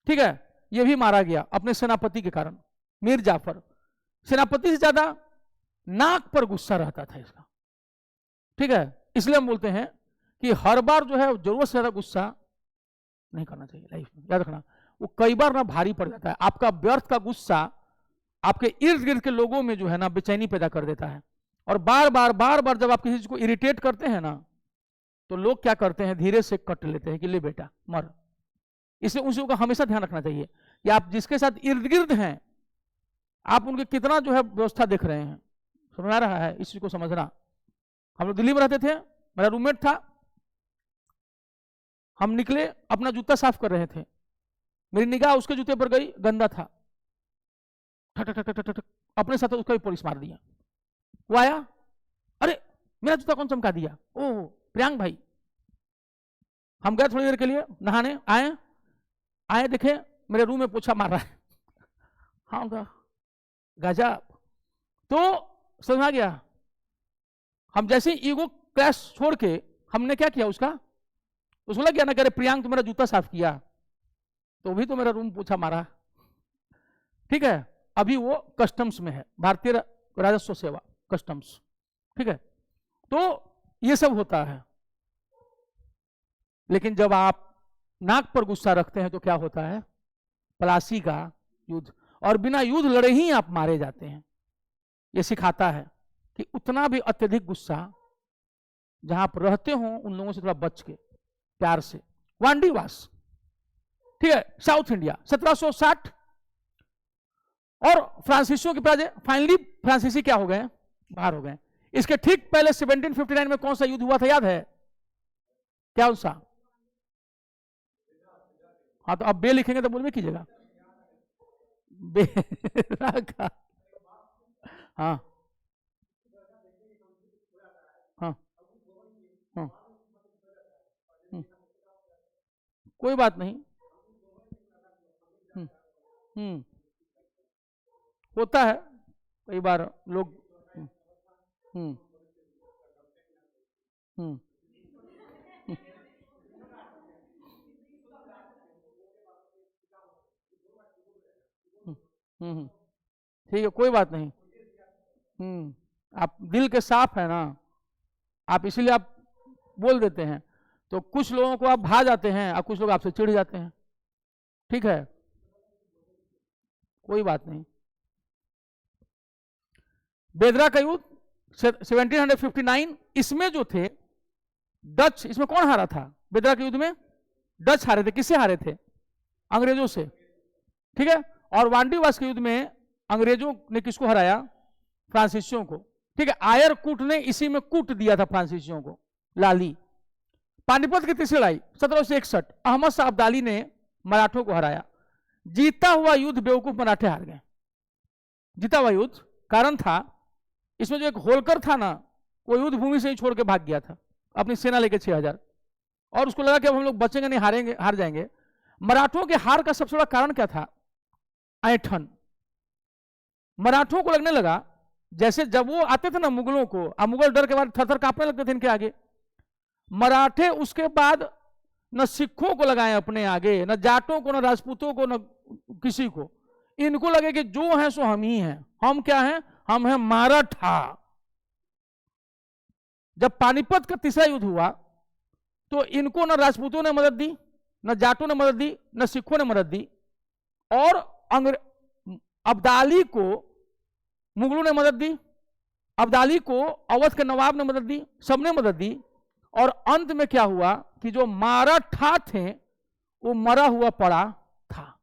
ठीक है, यह भी मारा गया अपने सेनापति के कारण, मीर जाफर। सेनापति से ज्यादा नाक पर गुस्सा रहता था इसका। ठीक है, इसलिए हम बोलते हैं कि हर बार जो है जरूरत से ज्यादा गुस्सा नहीं करना चाहिए लाइफ में। याद रखना, वो कई बार ना भारी पड़ जाता है। आपका व्यर्थ का गुस्सा आपके इर्द गिर्द के लोगों में जो है ना बेचैनी पैदा कर देता है। और बार बार जब आप किसी चीज को इरिटेट करते हैं ना, तो लोग क्या करते हैं, धीरे से कट लेते हैं कि ले बेटा मर। इसलिए उन चीजों का हमेशा ध्यान रखना चाहिए कि आप जिसके साथ इर्द गिर्द हैं, आप उनके कितना जो है व्यवस्था देख रहे हैं। समझ आ रहा है? इस चीज को समझना। हम लोग दिल्ली में रहते थे, मेरा रूममेट था, हम निकले, अपना जूता साफ कर रहे थे, मेरी निगाह उसके जूते पर गई, गंदा था, ठक ठक ठक ठक, अपने साथ उसका भी पॉलिश मार दिया। वो आया, अरे मेरा जूता कौन चमका दिया? ओह प्रियांक भाई। हम गए थोड़ी देर के लिए नहाने, आए देखे मेरे रूम में पोछा मार रहा है। हाँ गजब। तो समझ आ गया। हम जैसे ईगो क्लैश छोड़ के हमने क्या किया, उसको लग गया ना, कह रहे प्रियांक तो मेरा जूता साफ किया, तो भी तो मेरा रूम पोछा मारा। ठीक है, अभी वो कस्टम्स में है, भारतीय राजस्व सेवा, कस्टम्स। ठीक है, तो ये सब होता है। लेकिन जब आप नाक पर गुस्सा रखते हैं तो क्या होता है? प्लासी का युद्ध, और बिना युद्ध लड़े ही आप मारे जाते हैं। यह सिखाता है कि उतना भी अत्यधिक गुस्सा जहां आप रहते हो उन लोगों से थोड़ा बच के प्यार से। वांडीवास, ठीक है, साउथ इंडिया 1760, और फ्रांसीसियों के पराजय। फाइनली फ्रांसीसी क्या हो गए? बाहर हो गए। इसके ठीक पहले 1759 में कौन सा युद्ध हुआ था, याद है? क्या उनसा? हाँ, तो अब बे लिखेंगे तो बोलबे कीजिएगा। बेरा का, हाँ हाँ हाँ, कोई बात नहीं। होता है कई बार लोग। हम्म हम्म ठीक है, कोई बात नहीं। आप दिल के साफ है ना, आप इसीलिए आप बोल देते हैं। तो कुछ लोगों को आप भा जाते हैं और कुछ लोग आपसे चिढ़ जाते हैं। ठीक है, कोई बात नहीं। बेदरा का युद्ध 1759, इसमें जो थे डच, इसमें कौन हारा था? बेदरा के युद्ध में डच हारे थे। किससे हारे थे? अंग्रेजों से। ठीक है, और वांडीवास के युद्ध में अंग्रेजों ने किसको हराया? फ्रांसीसियों को। ठीक है, आयर कूट ने इसी में कूट दिया था फ्रांसीसियों को, लाली। पानीपत की तीसरी लड़ाई 1761, अहमद शाह अब्दाली ने मराठों को हराया। जीता हुआ युद्ध बेवकूफ मराठे हार गए। जीता हुआ युद्ध, कारण था इसमें जो एक होलकर था ना, वो युद्ध भूमि से ही छोड़ के भाग गया था अपनी सेना लेके 6000, और उसको लगा कि अब हम लोग बचेंगे नहीं, हारेंगे, हार जाएंगे। मराठों के हार का सबसे बड़ा कारण क्या था? ऐठन। मराठों को लगने लगा जैसे जब वो आते थे ना मुगलों को, अब मुगल डर के बाद थर-थर कांपने लगते थे इनके आगे। मराठे उसके बाद न सिखों को लगाए अपने आगे, न जाटों को, न राजपूतों को, न किसी को। इनको लगे कि जो है सो हम ही हैं। हम क्या हैं? हम हैं माराठा। जब पानीपत का तीसरा युद्ध हुआ तो इनको न राजपूतों ने मदद दी, न जाटों ने मदद दी, न सिखों ने मदद दी, और अब्दाली को मुगलों ने मदद दी, अब्दाली को अवध के नवाब ने मदद दी, सबने मदद दी। और अंत में क्या हुआ कि जो माराठा थे वो मरा हुआ पड़ा था।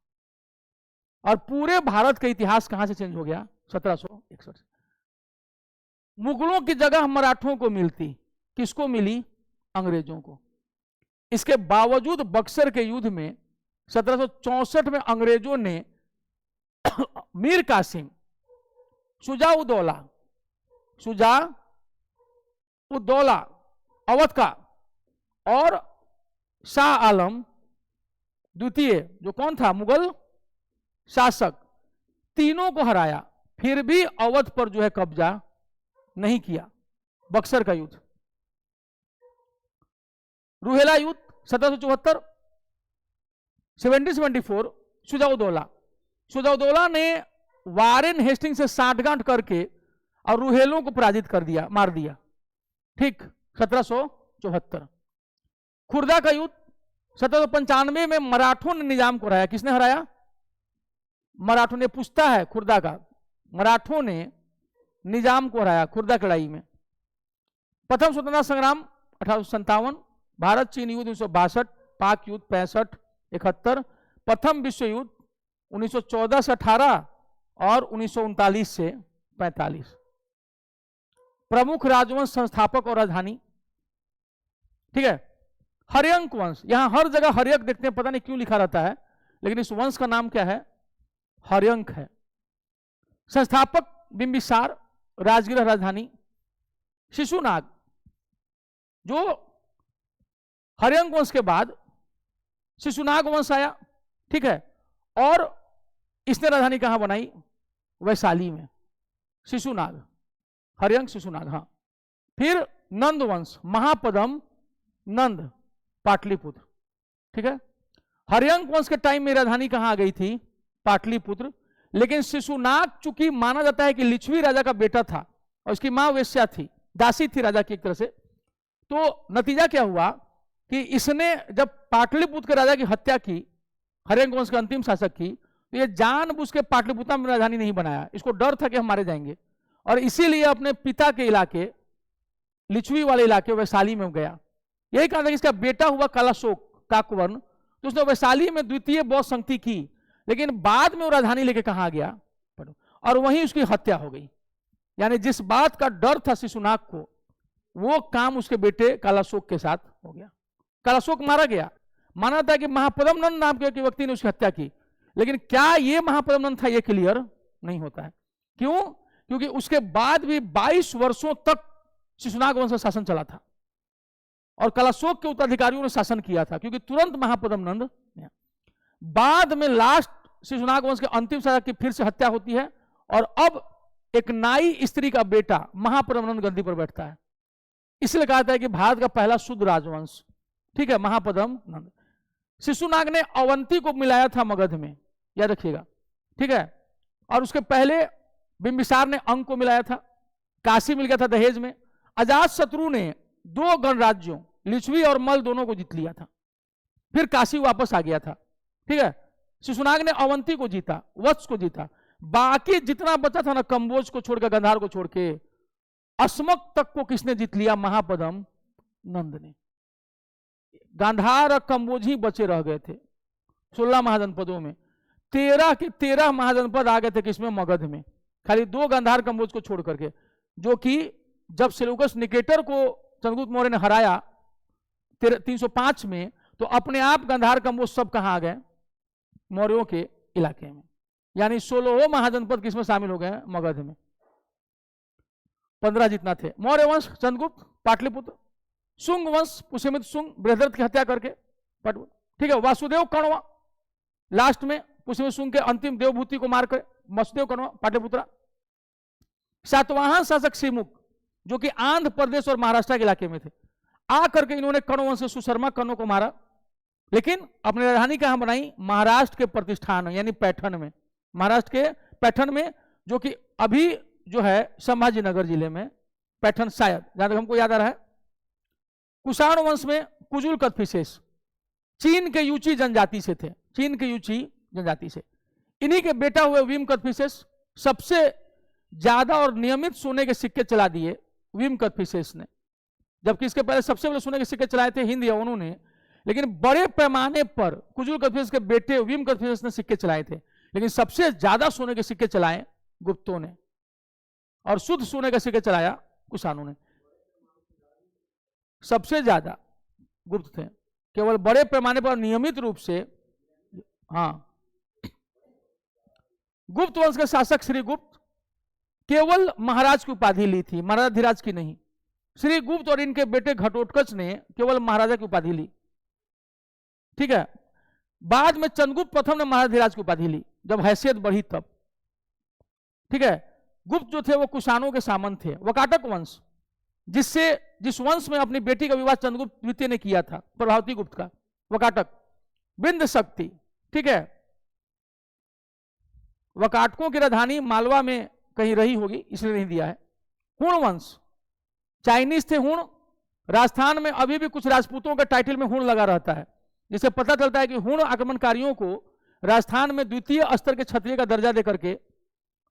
और पूरे भारत का इतिहास कहां से चेंज हो गया? 1761 से। मुगलों की जगह मराठों को मिलती, किसको मिली? अंग्रेजों को। इसके बावजूद बक्सर के युद्ध में 1764 में अंग्रेजों ने मीर कासिम, शुजा-उद-दौला अवध का, और शाह आलम द्वितीय जो कौन था मुगल शासक, तीनों को हराया, फिर भी अवध पर जो है कब्जा नहीं किया। बक्सर का युद्ध। रूहेला युद्ध 1774, 1774 शुजा-उद-दौला ने वारेन हेस्टिंग से साठगांठ करके और रूहेलों को पराजित कर दिया, मार दिया। ठीक 1774। खुर्दा का युद्ध 1795 में मराठों ने निजाम को हराया। किसने हराया? मराठों ने। पूछता है खुर्दा का, मराठों ने निजाम को हराया खुर्दा की लड़ाई में। प्रथम स्वतंत्रता संग्राम 1857, भारत चीन युद्ध 1962, पाक युद्ध 65, 71, प्रथम विश्व युद्ध 1914 से 18 और 1939 से 45। प्रमुख राजवंश संस्थापक और राजधानी, ठीक है। हर्यंक वंश, यहां हर जगह हर्यक देखते हैं, पता नहीं क्यों लिखा रहता है, लेकिन इस वंश का नाम क्या है? हर्यंक है। संस्थापक बिंबिसार, राजगृह राजधानी। शिशुनाग, जो हर्यंक वंश के बाद शिशुनाग वंश आया, ठीक है, और इसने राजधानी कहां बनाई? वैशाली में। शिशुनाग, हर्यंक शिशुनाग। हाँ, फिर नंद वंश, महापदम नंद, पाटलिपुत्र, ठीक है। हर्यंक वंश के टाइम में राजधानी कहां आ गई थी? पाटलिपुत्र। लेकिन शिशुनाग चूंकि माना जाता है कि लिच्छवी राजा का बेटा था और उसकी मां वेश्या थी, दासी थी राजा की एक तरह से, तो नतीजा क्या हुआ कि इसने जब पाटलिपुत्र के राजा की हत्या की, हर्यंक वंश के अंतिम शासक की, तो ये जानबूझ के पाटलिपुत्र में राजधानी नहीं बनाया। इसको डर था कि हम मारे जाएंगे, और इसीलिए अपने पिता के इलाके, लिच्छवी वाले इलाके वैशाली में गया। यही कहा था कि इसका बेटा हुआ कालाशोक काकवर्ण, तो उसने वैशाली में द्वितीय बौद्ध संगति की, लेकिन बाद में वो राजधानी लेके कहां गया? और वहीं उसकी हत्या हो गई। यानी जिस बात का डर था शिशुनाग को, वो काम उसके बेटे कालाशोक के साथ हो गया। कालाशोक मारा गया। माना था कि महापदम नंद नाम के व्यक्ति ने उसकी हत्या की, लेकिन क्या ये महापदम नंद था, ये क्लियर नहीं होता है। क्यों? क्योंकि उसके बाद भी 22 वर्षों तक शिशुनाग वंश का शासन चला था, और कालाशोक के उत्तराधिकारियों ने शासन किया था, क्योंकि तुरंत महापदम नंद। बाद में लास्ट शिशुनाग वंश के अंतिम शासक की फिर से हत्या होती है, और अब एक नाई स्त्री का बेटा महापदम नंद गद्दी पर बैठता है। इसलिए कहा था कि भारत का पहला शुद्ध राजवंश, ठीक है, महापदम नंद। शिशुनाग ने अवंती को मिलाया था मगध में, याद रखिएगा, ठीक है। और उसके पहले बिंबिसार ने अंग को मिलाया था, काशी मिल गया था दहेज में। अजातशत्रु ने 2 गणराज्यों लिच्छवी और मल दोनों को जीत लिया था, फिर काशी वापस आ गया था, ठीक है। शिशुनाग ने अवंती को जीता, वत्स को जीता, बाकी जितना बचा था ना, कंबोज को छोड़कर, गांधार को छोड़ के, अस्मक तक को किसने जीत लिया? महापदम नंद ने। गांधार और कंबोज ही बचे रह गए थे 16 महाजनपदों में। 13 के 13 महाजनपद आ गए थे किसमें? मगध में। खाली 2 गांधार कंबोज को छोड़ करके, जो कि जब सेल्यूकस निकेटर को चंद्रगुप्त मौर्य ने हराया 305 में, तो अपने आप गांधार कंबोज सब कहां आ गए? मौर्यों के इलाके में। यानी 16 महाजनपद किसमें शामिल हो गए? मगध में। 15 जितना थे। मौर्य वंश चंद्रगुप्त पाटलिपुत्र, शुंग वंश पुष्यमित्र शुंग बृहद्रथ की हत्या करके, ठीक है। वासुदेव कण्व लास्ट में पुष्यमित्र शुंग के अंतिम देवभूति को मारकर, वासुदेव कण्व पाटलिपुत्र। सातवाहन शासक श्रीमुख, जो कि आंध्र प्रदेश और महाराष्ट्र के इलाके में थे, आकर के इन्होंने कण्व वंश से सुशर्मा कण्व को मारा, लेकिन अपनी राजधानी कहां बनाई? महाराष्ट्र के प्रतिष्ठान यानी पैठण में। महाराष्ट्र के पैठण में, जो कि अभी जो है संभाजी नगर जिले में पैटर्न, शायद जहां तक हमको याद आ रहा है। कुषाण वंश में कुजुल कदफिशेस चीन के यूची जनजाति से थे, चीन के यूची जनजाति से। इन्हीं के बेटा हुए विम कदफिशेस सबसे ज्यादा और नियमित सोने के सिक्के चला दिए विम कदफिशेस ने, जबकि इसके पहले सबसे पहले सोने के सिक्के चलाए थे हिंद यवनों ने, लेकिन बड़े पैमाने पर कुजुल कदफिशेस के बेटे विम कदफिशेस ने सिक्के चलाए थे, लेकिन सबसे ज्यादा सोने के सिक्के चलाए गुप्तों ने, और शुद्ध सोने का सिक्के चलाया कुषाणों ने। सबसे ज्यादा गुप्त थे, केवल बड़े पैमाने पर नियमित रूप से। हाँ, गुप्त वंश के शासक श्री गुप्त केवल महाराज की उपाधि ली थी, महाराजा धीराज की नहीं। श्री गुप्त और इनके बेटे घटोत्कच ने केवल महाराजा की उपाधि ली, ठीक है। बाद में चंद्रगुप्त प्रथम ने महाराजा धीराज की उपाधि ली, जब हैसियत बढ़ी तब, ठीक है। गुप्त जो थे वो कुषाणों के सामंत थे। वकाटक वंश, जिस वंश में अपनी बेटी का विवाह चंद्रगुप्त द्वितीय ने किया था, प्रभावती गुप्त का, वकाटक। बिंद शक्ति, ठीक है, वकाटकों की राजधानी मालवा में कहीं रही होगी, इसलिए नहीं दिया है। हुण वंश, चाइनीज थे हुण। राजस्थान में अभी भी कुछ राजपूतों के टाइटल में हुण लगा रहता है, जिससे पता चलता है कि हुण आक्रमणकारियों को राजस्थान में द्वितीय स्तर के क्षत्रिय का दर्जा देकर के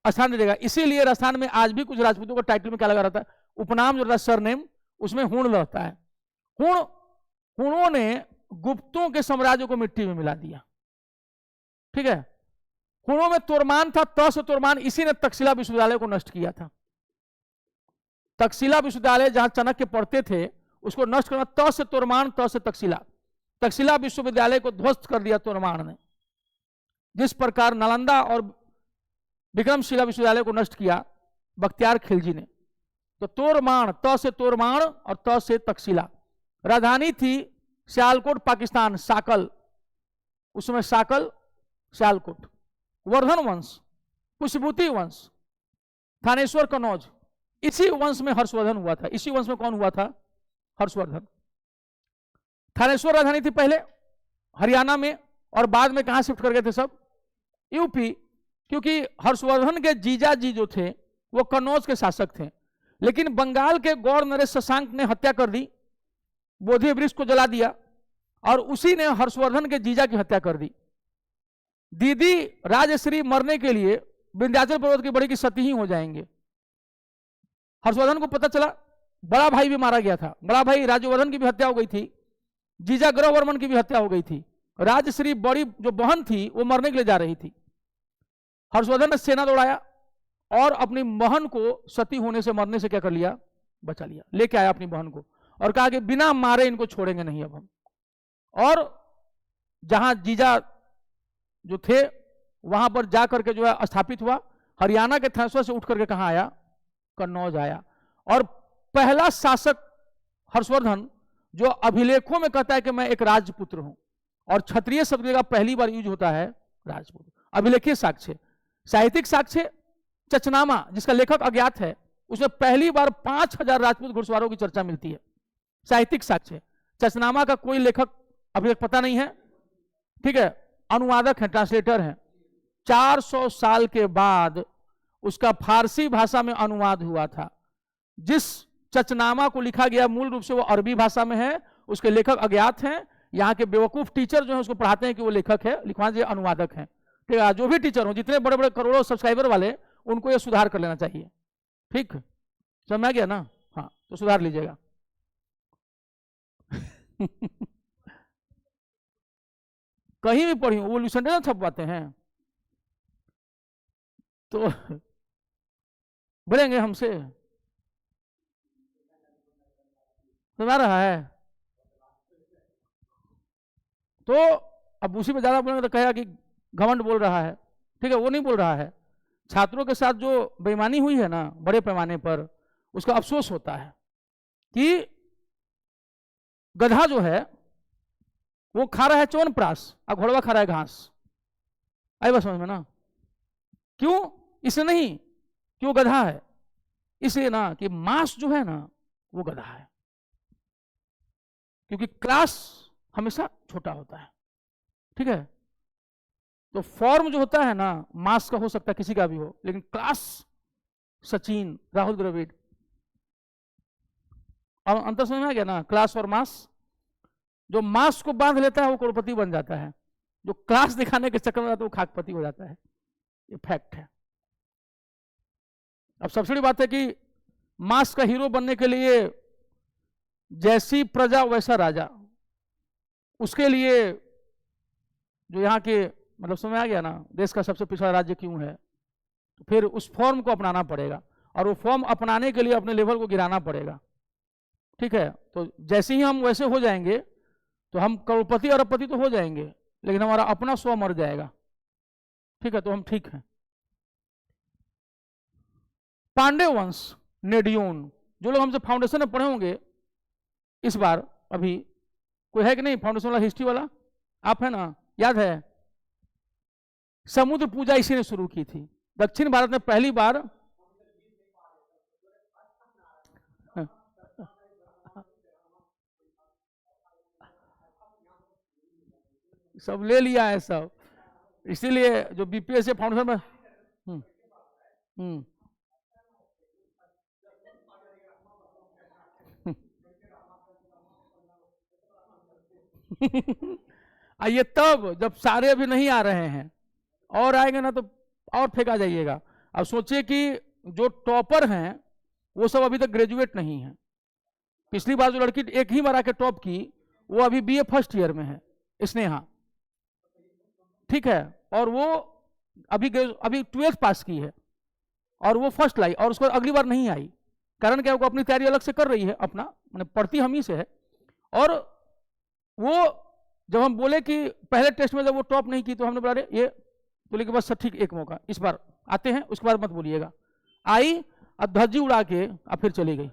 स्थान दे देगा। इसीलिए राजस्थान में आज भी कुछ राजपूतों का टाइटल में क्या लगा रहता है, उपनाम जो रहता है, सरनेम, उसमें हुण रहता है। हुणों ने गुप्तों के साम्राज्य को मिट्टी में मिला दिया, ठीक है। हुणों में तोरमान था, त से तोरमान, इसी ने तक्षशिला विश्वविद्यालय को नष्ट किया था। तक्षशिला विश्वविद्यालय जहां चाणक्य पढ़ते थे उसको नष्ट करना, त से तोरमान, त से तक्षशिला, तक्षशिला विश्वविद्यालय को ध्वस्त कर दिया तोरमान ने। जिस प्रकार नालंदा और विक्रमशिला विश्वविद्यालय को नष्ट किया बख्तियार खिलजी ने। तो तोरमान, त से तोरमान और त से तक्षशिला। राजधानी थी सियालकोट, पाकिस्तान, साकल, उसमें साकल, सियालकोट। वर्धन वंश, कुशबूती वंश, थानेश्वर, कनौज, इसी वंश में हर्षवर्धन हुआ था। इसी वंश में कौन हुआ था, हर्षवर्धन। थानेश्वर राजधानी थी पहले हरियाणा में, और बाद में कहां शिफ्ट कर गए थे सब, यूपी, क्योंकि हर्षवर्धन के जीजा जी जो थे वो कन्नौज के शासक थे। लेकिन बंगाल के गौर नरेश शशांक ने हत्या कर दी, बोधि वृक्ष को जला दिया, और उसी ने हर्षवर्धन के जीजा की हत्या कर दी। दीदी राजश्री मरने के लिए विंध्याचल पर्वत की बड़ी की सती ही हो जाएंगे। हर्षवर्धन को पता चला, बड़ा भाई भी मारा गया था, बड़ा भाई राजवर्धन की भी हत्या हो गई थी, जीजा ग्रहवर्मन की भी हत्या हो गई थी। राजश्री बड़ी जो बहन थी वो मरने के लिए जा रही थी। हर्षवर्धन ने सेना दौड़ाया और अपनी बहन को सती होने से, मरने से क्या कर लिया, बचा लिया। लेके आया अपनी बहन को और कहा कि बिना मारे इनको छोड़ेंगे नहीं अब हम। और जहां जीजा जो थे वहां पर जाकर के जो है स्थापित हुआ। हरियाणा के थानेश्वर से उठ करके कहां आया, कन्नौज आया। और पहला शासक हर्षवर्धन जो अभिलेखों में कहता है कि मैं एक राजपुत्र हूं, और क्षत्रिय शब्द का पहली बार यूज होता है राजपुत्र। अभिलेखीय साक्ष्य, साहित्यिक साक्ष्य चचनामा जिसका लेखक अज्ञात है, उसमें पहली बार 5000 राजपूत घुड़सवारों की चर्चा मिलती है। साहित्यिक साक्ष्य, चचनामा का कोई लेखक अभी तक पता नहीं है, ठीक है, अनुवादक है, ट्रांसलेटर है। 400 साल के बाद उसका फारसी भाषा में अनुवाद हुआ था। जिस चचनामा को लिखा गया मूल रूप से वो अरबी भाषा में है, उसके लेखक अज्ञात हैं। यहाँ के बेवकूफ टीचर जो है उसको पढ़ाते हैं कि वो लेखक है, लिखवा दीजिए अनुवादक है, ठीक है। जो भी टीचर हो, जितने बड़े बड़े करोड़ों सब्सक्राइबर वाले, उनको ये सुधार कर लेना चाहिए, ठीक, समझ में आ गया ना, हाँ, तो सुधार लीजिएगा। कहीं भी पढ़ी वो लुसेंट छपवाते हैं तो बोलेंगे हमसे, सुना रहा है तो अब उसी में ज्यादा बोलेंगे तो कहेगा कि घमंड बोल रहा है, ठीक है। वो नहीं बोल रहा है, छात्रों के साथ जो बेईमानी हुई है ना बड़े पैमाने पर, उसका अफसोस होता है कि गधा जो है वो खा रहा है च्यवनप्राश और घोड़वा खा रहा है घास। आई बात समझ में ना, क्यों, इसलिए नहीं कि वो गधा है, इसलिए ना कि मांस जो है ना वो गधा है, क्योंकि क्लास हमेशा छोटा होता है, ठीक है। तो फॉर्म जो होता है ना मास का हो सकता है किसी का भी हो, लेकिन क्लास सचिन, राहुल द्रविड़, अंतर समझ में आ गया ना, क्लास और मास। जो मास को बांध लेता है वो करोड़पति बन जाता है, जो क्लास दिखाने के चक्कर में जाता है वो खाकपति हो जाता है। ये फैक्ट है। अब सबसे बड़ी बात है कि मास का हीरो बनने के लिए जैसी प्रजा वैसा राजा, उसके लिए जो यहाँ के मतलब समझ आ गया ना, देश का सबसे पिछड़ा राज्य क्यों है, तो फिर उस फॉर्म को अपनाना पड़ेगा, और वो फॉर्म अपनाने के लिए अपने लेवल को गिराना पड़ेगा। ठीक है, तो जैसे ही हम वैसे हो जाएंगे तो हम करोड़पति अरबपति तो हो जाएंगे, लेकिन हमारा अपना स्व मर जाएगा। ठीक है, तो हम ठीक हैं। पांडे वंश, नेडियोन, जो लोग हमसे फाउंडेशन में पढ़े होंगे इस बार, अभी कोई है कि नहीं फाउंडेशन वाला, हिस्ट्री वाला? आप है ना, याद है? समुद्र पूजा इसी ने शुरू की थी। दक्षिण भारत में पहली बार सब ले लिया है सब, इसीलिए जो बीपीएससी फाउंडेशन में आइए तब, जब सारे अभी नहीं आ रहे हैं और आएंगे ना तो और फेंका जाइएगा। अब सोचिए कि जो टॉपर हैं वो सब अभी तक ग्रेजुएट नहीं है। पिछली बार जो लड़की एक ही बार आके टॉप की वो अभी बीए फर्स्ट ईयर में है, स्नेहा। ठीक है, और वो अभी 12th पास की है और वो फर्स्ट लाई, और उसको अगली बार नहीं आई। कारण क्या, वो अपनी तैयारी अलग से कर रही है अपना, मैंने पढ़ती हम ही से है। और वो जब हम बोले कि पहले टेस्ट में जब वो टॉप नहीं की तो हमने बोला ये, बोले कि बस सर ठीक, एक मौका, इस बार आते हैं, उसके बाद मत बोलिएगा। आई और धज्जी उड़ा के अब फिर चली गई।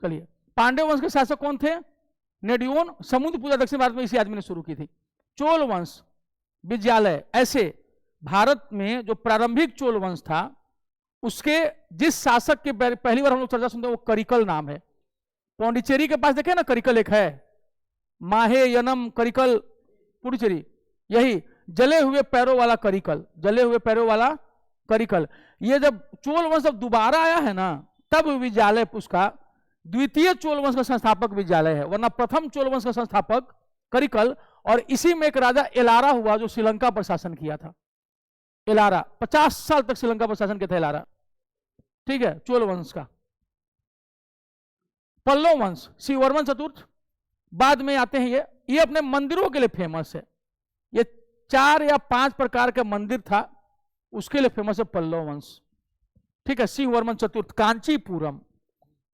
चलिए, पांडव वंश के शासक कौन थे? नेडियोन। समुद्र पूजा दक्षिण भारत में इसी आदमी ने शुरू की थी। चोल वंश, विद्यालय, ऐसे भारत में जो प्रारंभिक चोल वंश था उसके जिस शासक के पहली बार हम लोग चर्चा सुनते हैं वो करिकल नाम है। पौंडीचेरी के पास देखे ना, करिकल एक है, माहे यनम करिकल पुडुचेरी, यही जले हुए पैरों वाला करिकल, जले हुए पैरों वाला करिकल। ये जब चोल वंश जब दोबारा आया है ना, तब विद्यालय उसका द्वितीय चोल वंश का संस्थापक विद्यालय है, वरना प्रथम चोल वंश का संस्थापक करिकल। और इसी में एक राजा एलारा हुआ जो श्रीलंका पर शासन किया था। एलारा 50 साल तक श्रीलंका पर शासन किया था एलारा। ठीक है, चोल वंश का। पल्लव वंश, शिववर्मन चतुर्थ, बाद में आते हैं ये अपने मंदिरों के लिए फेमस है। ये 4 या 5 प्रकार का मंदिर था, उसके लिए फेमस है पल्लव वंश। ठीक है, सिंहवर्मन चतुर्थ, कांचीपुरम,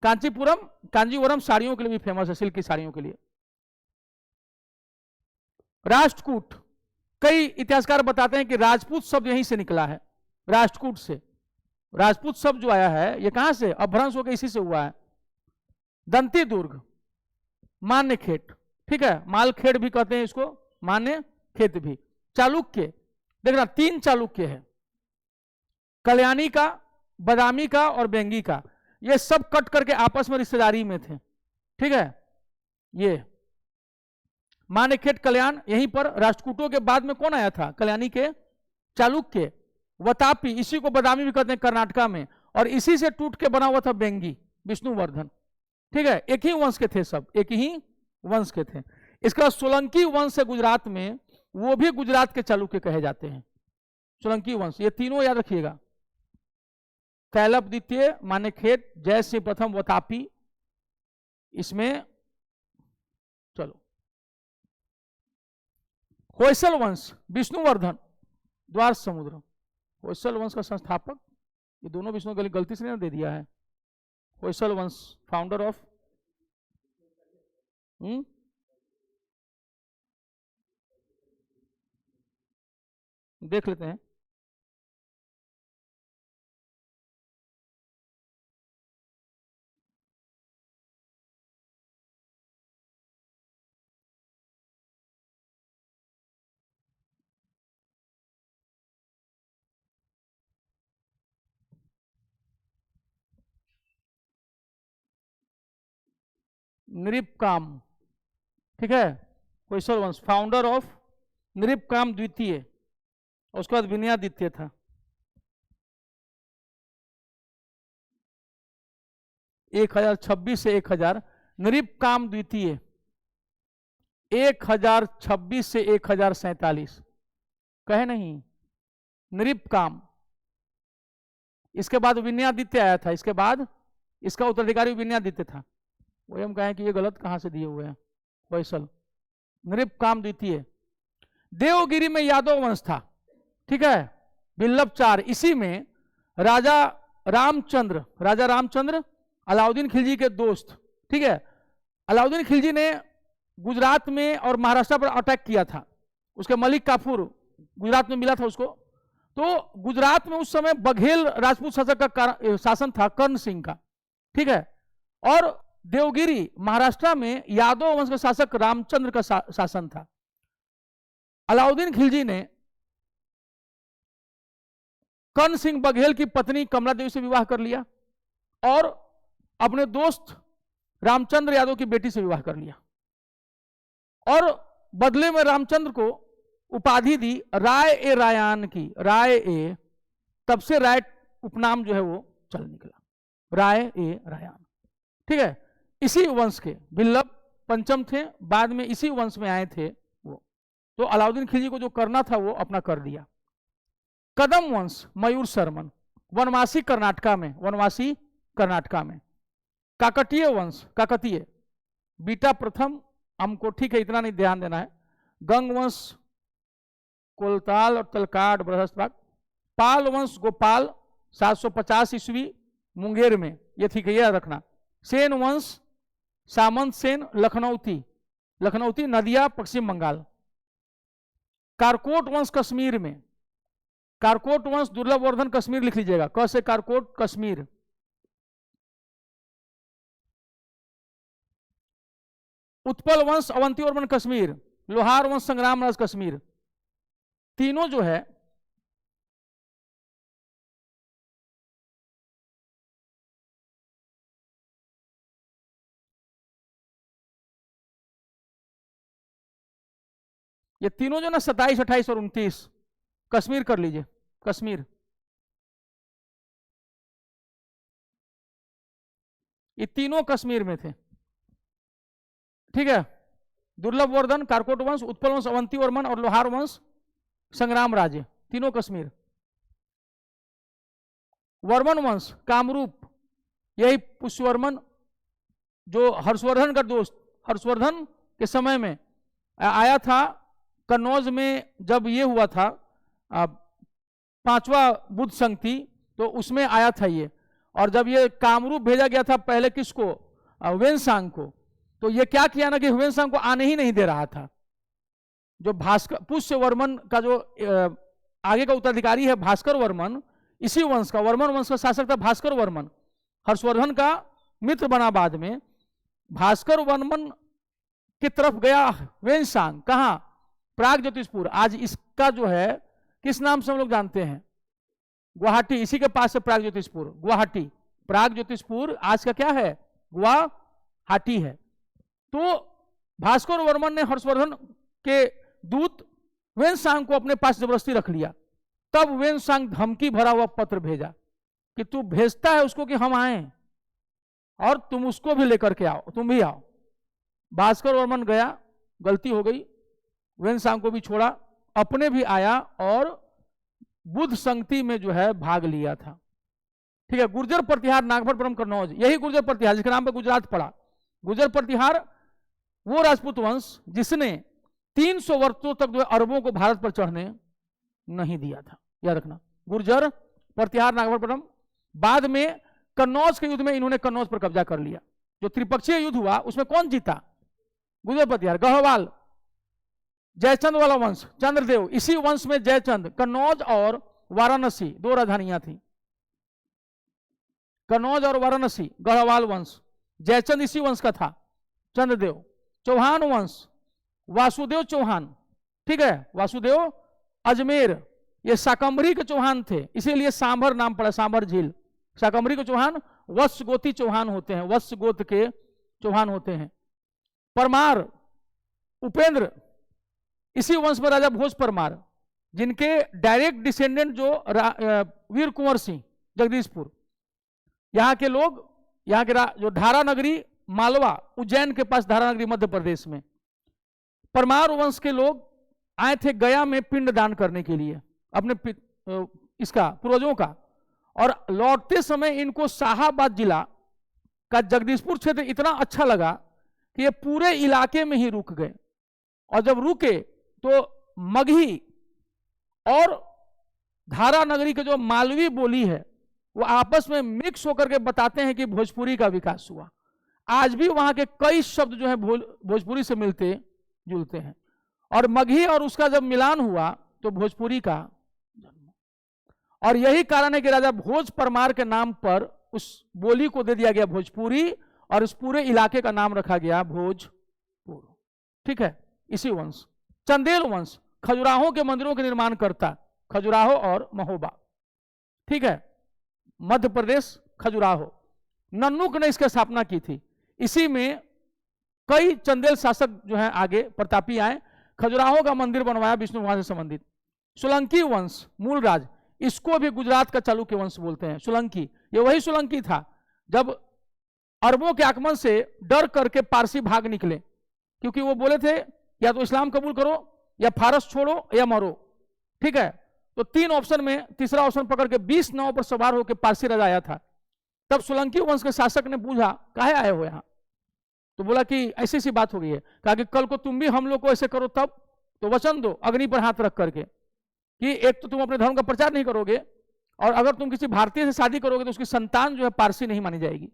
कांजीवरम साड़ियों के लिए भी फेमस है, सिल्क की साड़ियों के लिए। राष्ट्रकूट, कई इतिहासकार बताते हैं कि राजपूत शब्द यहीं से निकला है, राष्ट्रकूट से। राजपूत शब्द जो आया है ये कहां से, अपभ्रंश होकर इसी से हुआ है। दंती दुर्ग, मान्य खेत, ठीक है, मालखेड़ भी कहते हैं इसको, मान्य खेत भी। चालुक्य, देखना 3 चालुक्य है, कल्याणी का, बदामी का और बेंगी का। ये सब कट करके आपस में रिश्तेदारी में थे। ठीक है, ये मानेखेट कल्याण, यहीं पर। राष्ट्रकूटों के बाद में कौन आया था, कल्याणी के चालुक्य। वतापी, इसी को बदामी भी कहते हैं कर्नाटका में, और इसी से टूट के बना हुआ था बेंगी, विष्णुवर्धन। ठीक है, एक ही वंश के थे सब, एक ही वंश के थे। इसके बाद सोलंकी वंश है गुजरात में, वो भी गुजरात के चालुक्य कहे जाते हैं, सोलंकी वंश। ये तीनों याद रखिएगा, कैलप द्वितीय, मानेखेट, जय सिंह प्रथम, वतापी। इसमें चलो, होयसल वंश, विष्णुवर्धन, द्वार समुद्र, होयसल वंश का संस्थापक। ये दोनों विष्णु गलती से नहीं दे दिया है। होयसल वंश फाउंडर ऑफ, देख लेते हैं। नृपकाम, ठीक है, होयसल वंश फाउंडर ऑफ नृपकाम द्वितीय, उसके बाद विनयादित्य था। 1026 से 1000, नृपकाम द्वितीय 1026 से 1047, कहे नहीं नृपकाम। इसके बाद विनयादित्य आया था, इसके बाद इसका उत्तराधिकारी विनयादित्य था। वही हम कहें कि ये गलत कहां से दिए हुए हैं, वैसल। नृपकाम द्वितीय, देवगिरी में यादव वंश था, ठीक है, बिल्लभ 4। इसी में राजा रामचंद्र अलाउद्दीन खिलजी के दोस्त, ठीक है। अलाउद्दीन खिलजी ने गुजरात में और महाराष्ट्र पर अटैक किया था, उसके मलिक काफूर गुजरात में मिला था उसको। तो गुजरात में उस समय बघेल राजपूत शासक का शासन था, कर्ण सिंह का, ठीक है। और देवगिरी महाराष्ट्र में यादव वंश का शासक रामचंद्र का शासन था। अलाउद्दीन खिलजी ने कर्ण सिंह बघेल की पत्नी कमला देवी से विवाह कर लिया और अपने दोस्त रामचंद्र यादव की बेटी से विवाह कर लिया, और बदले में रामचंद्र को उपाधि दी राय ए रायान की। राय ए, तब से राय उपनाम जो है वो चल निकला, राय ए रायान, ठीक है। इसी वंश के बिल्लभ पंचम थे, बाद में इसी वंश में आए थे वो। तो अलाउद्दीन खिलजी को जो करना था वो अपना कर दिया। कदम वंश मयूर शर्मन, वनवासी कर्नाटका में। काकतीय वंश, काकतीय बीटा प्रथम हमको, ठीक है, इतना नहीं ध्यान देना है। गंग वंश कोलताल और तलकाड बृहस्पति। पाल वंश गोपाल 750 ईस्वी मुंगेर में, ये ठीक है, याद रखना। सेन वंश सामंत सेन लखनऊती नदिया पश्चिम बंगाल। कारकोट वंश कश्मीर में, कारकोट वंश दुर्लभ वर्धन कश्मीर लिख लीजिएगा, क से कारकोट कश्मीर। उत्पल वंश अवंती वर्मन कश्मीर, लोहार वंश संग्राम राज कश्मीर। तीनों जो है ये तीनों जो ना 27, 28 और 29 कश्मीर कर लीजिए, कश्मीर। ये तीनों कश्मीर में थे, ठीक है। दुर्लभ वर्धन, कारकोट वंश, उत्पल वंश अवंती वर्मन और लोहार वंश संग्राम राजे, तीनों कश्मीर। वर्मन वंश कामरूप, यही पुष्यवर्मन जो हर्षवर्धन का दोस्त, हर्षवर्धन के समय में आया था कन्नौज में। जब ये हुआ था 5वां बुद्ध संघ थी, तो उसमें आया था ये। और जब ये कामरूप भेजा गया था पहले किसको, ह्वेनसांग को, तो ये क्या किया ना कि ह्वेनसांग को आने ही नहीं दे रहा था। जो भास्कर पुष्यवर्मन का जो आगे का उत्तराधिकारी है भास्कर वर्मन, इसी वंश का, वर्मन वंश का शासक था भास्कर वर्मन, हर्षवर्धन का मित्र बना बाद में। भास्कर वर्मन की तरफ गया ह्वेनसांग, कहां, प्राग ज्योतिषपुर। आज इसका जो है किस नाम से हम लोग जानते हैं, गुवाहाटी, इसी के पास है प्राग ज्योतिषपुर, गुवाहाटी। प्राग ज्योतिषपुर आज का क्या है, गुवाहाटी है। तो भास्कर वर्मन ने हर्षवर्धन के दूत ह्वेनसांग को अपने पास जबरदस्ती रख लिया। तब ह्वेनसांग धमकी भरा हुआ पत्र भेजा कि तू भेजता है उसको कि हम आए और तुम उसको भी लेकर के आओ, तुम भी आओ। भास्कर वर्मन गया, गलती हो गई, ह्वेनसांग को भी छोड़ा, अपने भी आया और बुद्ध संगति में जो है भाग लिया था, ठीक है। गुर्जर प्रतिहार नागभट्ट कन्नौज, यही गुर्जर प्रतिहार जिसके नाम पे गुजरात पड़ा। गुर्जर प्रतिहार वो राजपूत वंश जिसने 300 वर्षों तक जो अरबों को भारत पर चढ़ने नहीं दिया था, याद रखना। गुर्जर प्रतिहार नागभट्ट। बाद में कन्नौज के युद्ध में इन्होंने कन्नौज पर कब्जा कर लिया। जो त्रिपक्षीय युद्ध हुआ उसमें कौन जीता, गुर्जर प्रतिहार। गढ़वाल जयचंद वाला वंश, चंद्रदेव, इसी वंश में जयचंद, कन्नौज और वाराणसी 2 राजधानियां थी, कन्नौज और वाराणसी, गढ़वाल वंश। जयचंद इसी वंश का था, चंद्रदेव। चौहान वंश वासुदेव चौहान, ठीक है, वासुदेव अजमेर, ये शाकंभरी के चौहान थे, इसीलिए सांभर नाम पड़ा, सांभर झील। शाकंभरी के चौहान वत्स गोती चौहान होते हैं, वत्स गोत के चौहान होते हैं। परमार उपेंद्र, इसी वंश में राजा भोज परमार, जिनके डायरेक्ट डिसेंडेंट जो वीर कुंवर सिंह जगदीशपुर, यहां के लोग यहाँ के जो धारा नगरी मालवा, उज्जैन के पास धारा नगरी मध्य प्रदेश में, परमार वंश के लोग आए थे गया में पिंड दान करने के लिए अपने इसका पूर्वजों का, और लौटते समय इनको शाहाबाद जिला का जगदीशपुर क्षेत्र इतना अच्छा लगा कि ये पूरे इलाके में ही रुक गए, और जब रुके तो मगही और धारा नगरी के जो मालवी बोली है वो आपस में मिक्स होकर के बताते हैं कि भोजपुरी का विकास हुआ। आज भी वहां के कई शब्द जो है भोजपुरी से मिलते जुलते हैं, और मगही और उसका जब मिलान हुआ तो भोजपुरी का जन्म। और यही कारण है कि राजा भोज परमार के नाम पर उस बोली को दे दिया गया भोजपुरी, और उस पूरे इलाके का नाम रखा गया भोजपुर। ठीक है, इसी वंश। चंदेल वंश खजुराहो के मंदिरों के निर्माण करता, खजुराहो और महोबा। ठीक है, मध्य प्रदेश खजुराहो। नन्नुक ने इसकी स्थापना की थी। इसी में कई चंदेल शासक जो हैं आगे प्रतापी आए, खजुराहो का मंदिर बनवाया विष्णु भगवान से संबंधित। सोलंकी वंश मूल राज, इसको भी गुजरात का चालुक्य वंश बोलते हैं। सोलंकी, ये वही सोलंकी था जब अरबों के आगमन से डर करके पारसी भाग निकले, क्योंकि वो बोले थे या तो इस्लाम कबूल करो या फारस छोड़ो या मरो। ठीक है, तो तीन ऑप्शन में तीसरा ऑप्शन पकड़ के 20 नाव पर सवार होकर पारसी राजा आया था। तब सोलंकी वंश के शासक ने पूछा काहे आए हो यहाँ, तो बोला कि ऐसी सी बात हो गई है। कहा कि कल को तुम भी हम लोग को ऐसे करो तब, तो वचन दो अग्नि पर हाथ रख करके कि एक तो तुम अपने धर्म का प्रचार नहीं करोगे, और अगर तुम किसी भारतीय से शादी करोगे तो उसकी संतान जो है पारसी नहीं मानी जाएगी।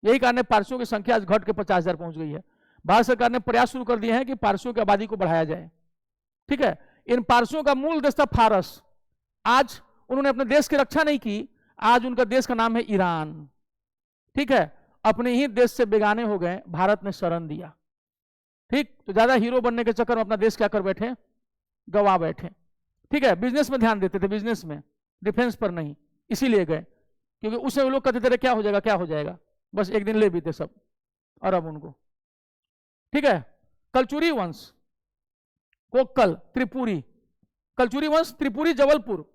यही कारण है पारसियों की संख्या आज घट के 50,000 पहुंच गई है। भारत सरकार ने प्रयास शुरू कर दिए हैं कि पारसियों की आबादी को बढ़ाया जाए। ठीक है, इन पारसियों का मूल देश था फारस। आज उन्होंने अपने देश की रक्षा नहीं की, आज उनका देश का नाम है ईरान। ठीक है, अपने ही देश से बेगाने हो गए, भारत ने शरण दिया। ठीक, तो ज्यादा हीरो बनने के चक्कर में अपना देश क्या कर बैठे, गवा बैठे। ठीक है, बिजनेस में ध्यान देते थे, बिजनेस में, डिफेंस पर नहीं, इसीलिए गए, क्योंकि उससे वो लोग कहते थे क्या हो जाएगा क्या हो जाएगा, बस एक दिन ले भी थे सब, और अब उनको। ठीक है, कलचुरी वंश, कोक्कल त्रिपुरी, कलचुरी वंश त्रिपुरी जबलपुर,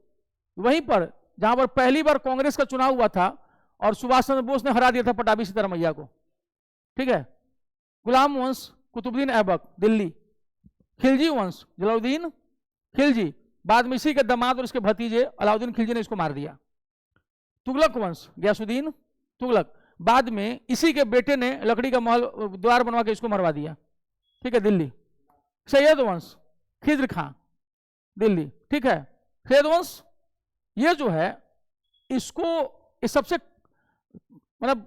वहीं पर जहां पर पहली बार कांग्रेस का चुनाव हुआ था और सुभाष चंद्र बोस ने हरा दिया था पटाभी सीतारमैया को। ठीक है, गुलाम वंश कुतुबुद्दीन ऐबक दिल्ली, खिलजी वंश जलालुद्दीन खिलजी, बाद में इसी के दामाद और इसके भतीजे अलाउद्दीन खिलजी ने इसको मार दिया। तुगलक वंश गयासुद्दीन तुगलक, बाद में इसी के बेटे ने लकड़ी का महल द्वार बनवा के इसको मरवा दिया। ठीक है, दिल्ली। सैयद वंश खिज्र खां दिल्ली। ठीक है, सैयद वंश ये जो है इसको इस सबसे मतलब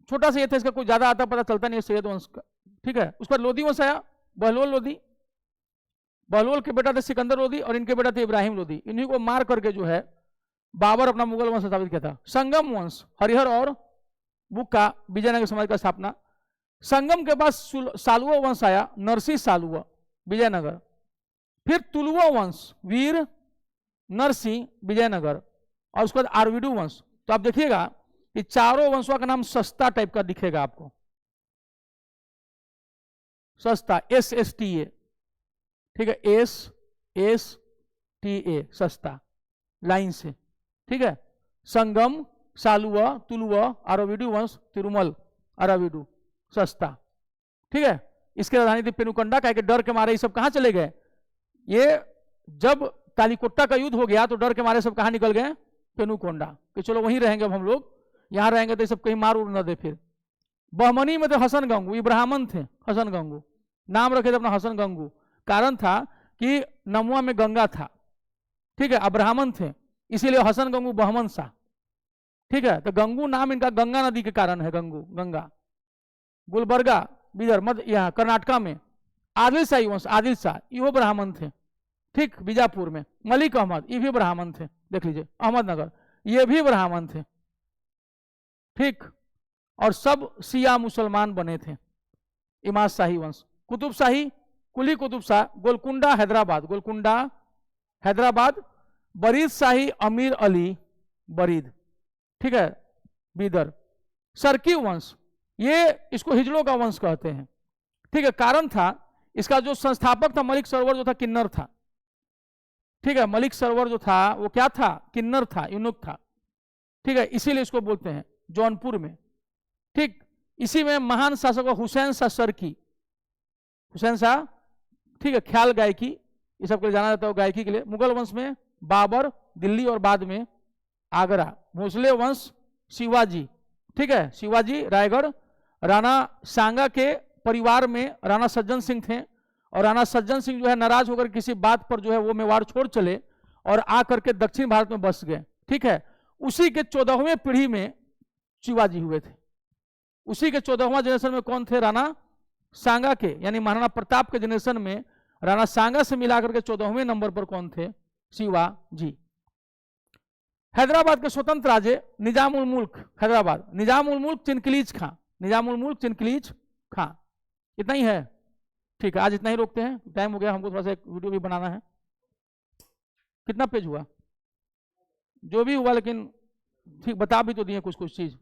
छोटा सा ये था, इसका कोई ज्यादा आता पता चलता नहीं है सैयद वंश का। ठीक है, उस पर लोधी वंश आया, बहलोल लोधी, बहलोल के बेटा थे सिकंदर लोधी और इनके बेटा थे इब्राहिम लोधी। इन्हीं को मार करके जो है बाबर अपना मुगल वंश स्थापित किया था। संगम वंश हरिहर और बुक्का, विजयनगर समाज का स्थापना। संगम के पास सालुआ वंश आया, नरसिंह सालुआ विजयनगर। फिर तुलुआ वंश वीर नरसिंह विजयनगर, और उसके बाद आरविडू वंश। तो आप देखिएगा कि चारों वंशों का नाम सस्ता टाइप का दिखेगा आपको, सस्ता, SSTA। ठीक है, SSTA सस्ता लाइन से। ठीक है, संगम, सालुआ, तुलुआ, अराविडू वंश, तिरुमल अराविडू सस्ता। ठीक है, इसके राजधानी थी पेनुकोंडा। का डर के मारे ये सब कहां चले गए, ये जब तालीकोट्टा का युद्ध हो गया तो डर के मारे सब कहां निकल गए, पेनुकोंडा, कि चलो वहीं रहेंगे अब हम लोग, यहां रहेंगे तो ये सब कहीं मार उड़ न दे। फिर बहमनी में थे हसन गंगू, ये ब्राह्मण थे, हसन गंगू नाम रखे थे अपना हसन गंगू। कारण था कि नमुआ में गंगा था। ठीक है, अब ब्राह्मण थे इसीलिए हसन गंगू बहमन शाह। ठीक है, तो गंगू नाम इनका गंगा नदी के कारण है, गंगू गंगा। गुलबर्गा बिदर मध्य यहाँ कर्नाटका में आदिल शाही वंश, आदिल शाह ये ब्राह्मण थे। ठीक, बीजापुर में मलिक अहमद ये भी ब्राह्मण थे, देख लीजिए अहमदनगर ये भी ब्राह्मण थे। ठीक, और सब शिया मुसलमान बने थे। इमाद शाही वंश, कुतुब शाही कुली कुतुब शाह, गोलकुंडा हैदराबाद, गोलकुंडा हैदराबाद, बरीद शाही अमीर अली बरीद। ठीक है, बीदर। सरकी वंश ये इसको हिजड़ों का वंश कहते हैं। ठीक है, कारण था इसका जो संस्थापक था मलिक सरोवर जो था किन्नर था। ठीक है, मलिक सरोवर जो था वो क्या था, किन्नर था, यूनुक था। ठीक है, इसीलिए इसको बोलते हैं जौनपुर में। ठीक, इसी में महान शासक हुसैन शाह सरकी, हुसैन शाह, ठीक है, ख्याल गायकी, ये सब के लिए जाना जाता है गायकी के लिए। मुगल वंश में बाबर दिल्ली और बाद में आगरा। भोसले वंश शिवाजी, ठीक है, शिवाजी रायगढ़। राणा सांगा के परिवार में राणा सज्जन सिंह थे, और राणा सज्जन सिंह जो है नाराज होकर किसी बात पर जो है वो मेवाड़ छोड़ चले और आकर के दक्षिण भारत में बस गए, ठीक है। उसी के 14वें पीढ़ी में शिवाजी हुए थे। उसी के 14वां जनरेशन में कौन थे? राणा सांगा के, यानी महाराणा प्रताप के जनरेशन में राणा सांगा से मिलाकर के 14वें नंबर पर कौन थे? शिवाजी। हैदराबाद के स्वतंत्र राजे निजाम उल मुल्क, हैदराबाद निजाम उल मुल्क चिनकलीज खां, निजाम उल मुल्क चिनकलीज खां। इतना ही है, ठीक है, आज इतना ही रोकते हैं, टाइम हो गया, हमको थोड़ा सा एक वीडियो भी बनाना है। कितना पेज हुआ? जो भी हुआ, लेकिन ठीक बता भी तो दिए कुछ कुछ चीज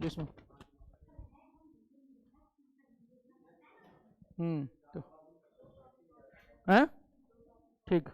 जिसमें तो है, ठीक।